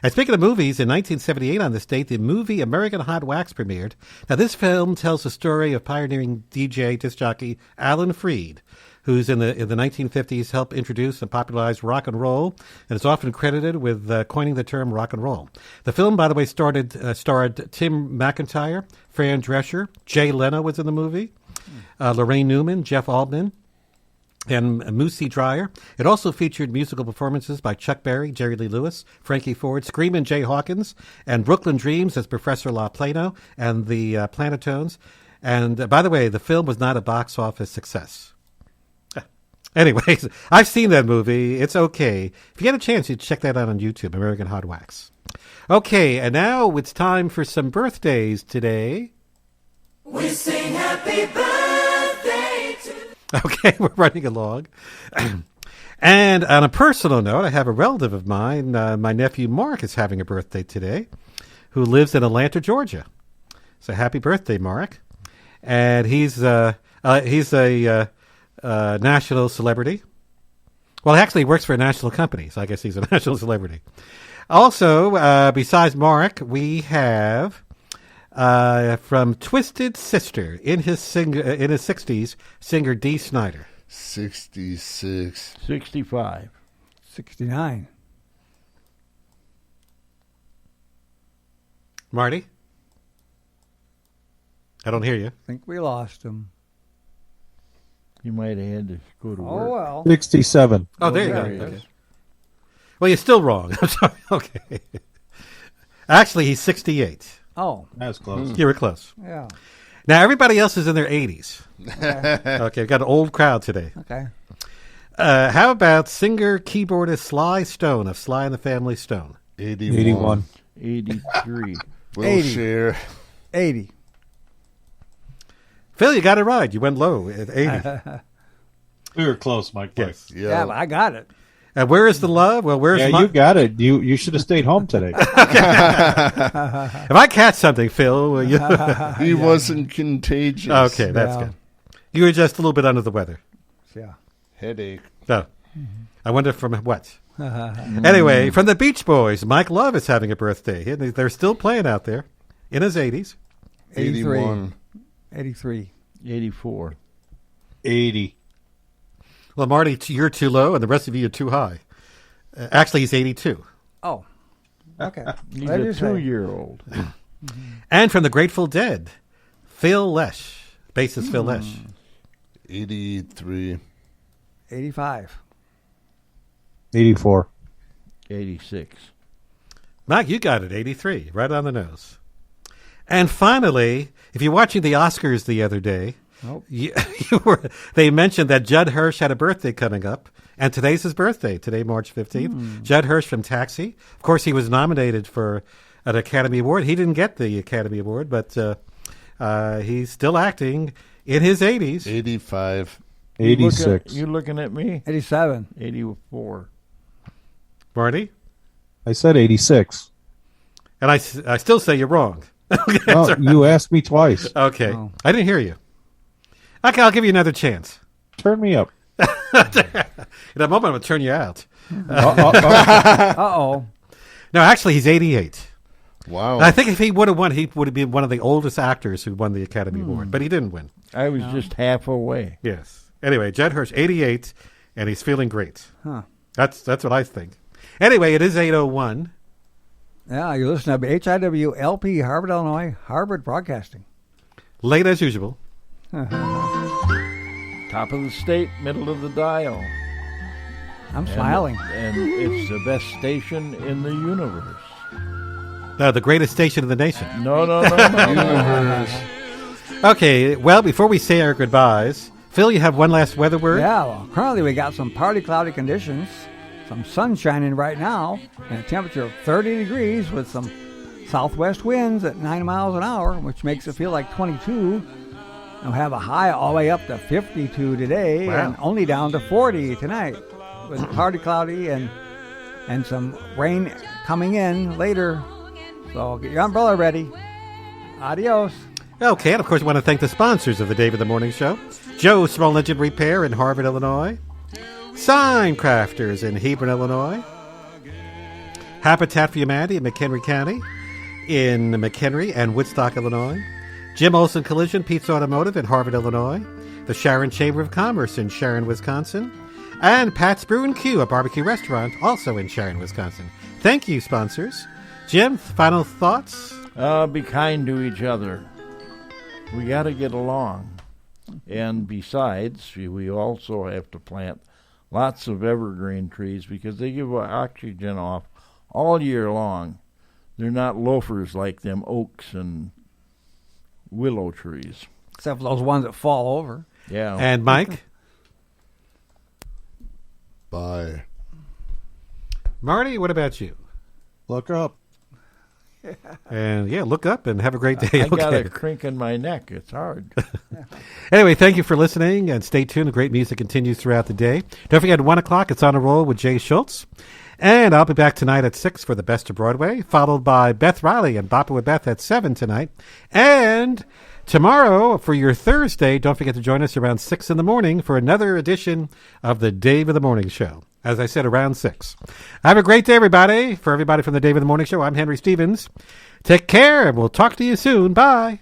And speaking of movies, in 1978 on this date, the movie American Hot Wax premiered. Now, this film tells the story of pioneering DJ, disc jockey Alan Freed, who's in the 1950s helped introduce and popularize rock and roll, and is often credited with coining the term rock and roll. The film, by the way, starred Tim McIntyre, Fran Drescher, Jay Leno was in the movie, Lorraine Newman, Jeff Altman, and Moosey Dryer. It also featured musical performances by Chuck Berry, Jerry Lee Lewis, Frankie Ford, Screamin' Jay Hawkins, and Brooklyn Dreams as Professor La Plano and the Planetones. And by the way, the film was not a box office success. Anyways, I've seen that movie. It's okay. If you get a chance, you check that out on YouTube, American Hot Wax. Okay, and now it's time for some birthdays today. We sing happy birthday to... Okay, we're running along. And on a personal note, I have a relative of mine, my nephew Mark, is having a birthday today, who lives in Atlanta, Georgia. So happy birthday, Mark. And he's a national celebrity. Well, actually, he works for a national company, so I guess he's a national celebrity. Also, besides Mark, we have from Twisted Sister in his 60s, singer Dee Snider. 66. 65. 69. Marty? I don't hear you. I think we lost him. You might have had to go to Oh, work. well. 67. Oh, there you there go. he is. Okay. Well, you're still wrong. I'm sorry. Okay. Actually, he's 68. Oh. That's close. You were close. Yeah. Now, everybody else is in their 80s. Okay. Okay, we've got an old crowd today. Okay. How about singer-keyboardist Sly Stone of Sly and the Family Stone? 81. 83. We'll 80. share. 80. Phil, you got it right. You went low at 80. We were close, Mike. Yes. Yeah, but I got it. And where is the love? Well, where's Yeah, you got it. You should have stayed home today. If I catch something, Phil, will you? He wasn't contagious. Okay, that's good. You were just a little bit under the weather. Yeah. Headache. Oh. I wonder from what? Anyway, from the Beach Boys, Mike Love is having a birthday. They're still playing out there in his 80s. 81. 83. 84. 80. Well, Marty, you're too low, and the rest of you are too high. Actually, he's 82. Oh. Okay. He's a 2-year-old. And from the Grateful Dead, Phil Lesh, bassist Phil Lesh. 83. 85. 84. 86. Mike, you got it, 83, right on the nose. And finally, if you're watching the Oscars the other day, Nope. They mentioned that Judd Hirsch had a birthday coming up, and today's his birthday, today, March 15th. Judd Hirsch from Taxi. Of course, he was nominated for an Academy Award. He didn't get the Academy Award, but he's still acting in his 80s. 85. 86. You looking at me? 87. 84. Marty? I said 86. And I still say you're wrong. Well, you asked me twice. Okay. Oh. I didn't hear you. Okay, I'll give you another chance. Turn me up. In a moment, I'm going to turn you out. Uh-oh. No, actually, he's 88. Wow. And I think if he would have won, he would have been one of the oldest actors who won the Academy Award, but he didn't win. I was just half away. Yes. Anyway, Judd Hirsch, 88, and he's feeling great. Huh. That's what I think. Anyway, it is 8:01. Yeah, you listen to HIWLP, Harvard, Illinois, Harvard Broadcasting. Late as usual. Top of the state, middle of the dial. I'm smiling. And it's the best station in the universe. The greatest station in the nation. No. Universe. Okay, well, before we say our goodbyes, Phil, you have one last weather word? Yeah, well, currently we got some partly cloudy conditions, some sun shining right now, and a temperature of 30 degrees with some southwest winds at 9 miles an hour, which makes it feel like 22. We'll have a high all the way up to 52 today, Wow. and only down to 40 tonight, with partly cloudy and some rain coming in later. So get your umbrella ready. Adios. Okay, and of course, I want to thank the sponsors of the Dave in the Morning Show. Joe Small Engine Repair in Harvard, Illinois. Sign Crafters in Hebron, Illinois. Habitat for Humanity in McHenry County, in McHenry and Woodstock, Illinois. Jim Olson Collision, Pete's Automotive in Harvard, Illinois. The Sharon Chamber of Commerce in Sharon, Wisconsin. And Pat's Brew and Q, a barbecue restaurant, also in Sharon, Wisconsin. Thank you, sponsors. Jim, final thoughts? Be kind to each other. We got to get along. And besides, we also have to plant lots of evergreen trees because they give oxygen off all year long. They're not loafers like them oaks and willow trees. Except for those ones that fall over. Yeah. And Mike? Bye. Marty, what about you? Look up. And look up and have a great day. I got a crink in my neck. It's hard. Anyway, thank you for listening, and stay tuned. The great music continues throughout the day. Don't forget, at 1 o'clock, it's On a Roll with Jay Schultz. And I'll be back tonight at 6 for the Best of Broadway, followed by Beth Riley and Bopper with Beth at 7 tonight. And tomorrow, for your Thursday, don't forget to join us around 6 in the morning for another edition of the Dave of the Morning Show. As I said, around 6. Have a great day, everybody. For everybody from the Dave of the Morning Show, I'm Henry Stevens. Take care, and we'll talk to you soon. Bye.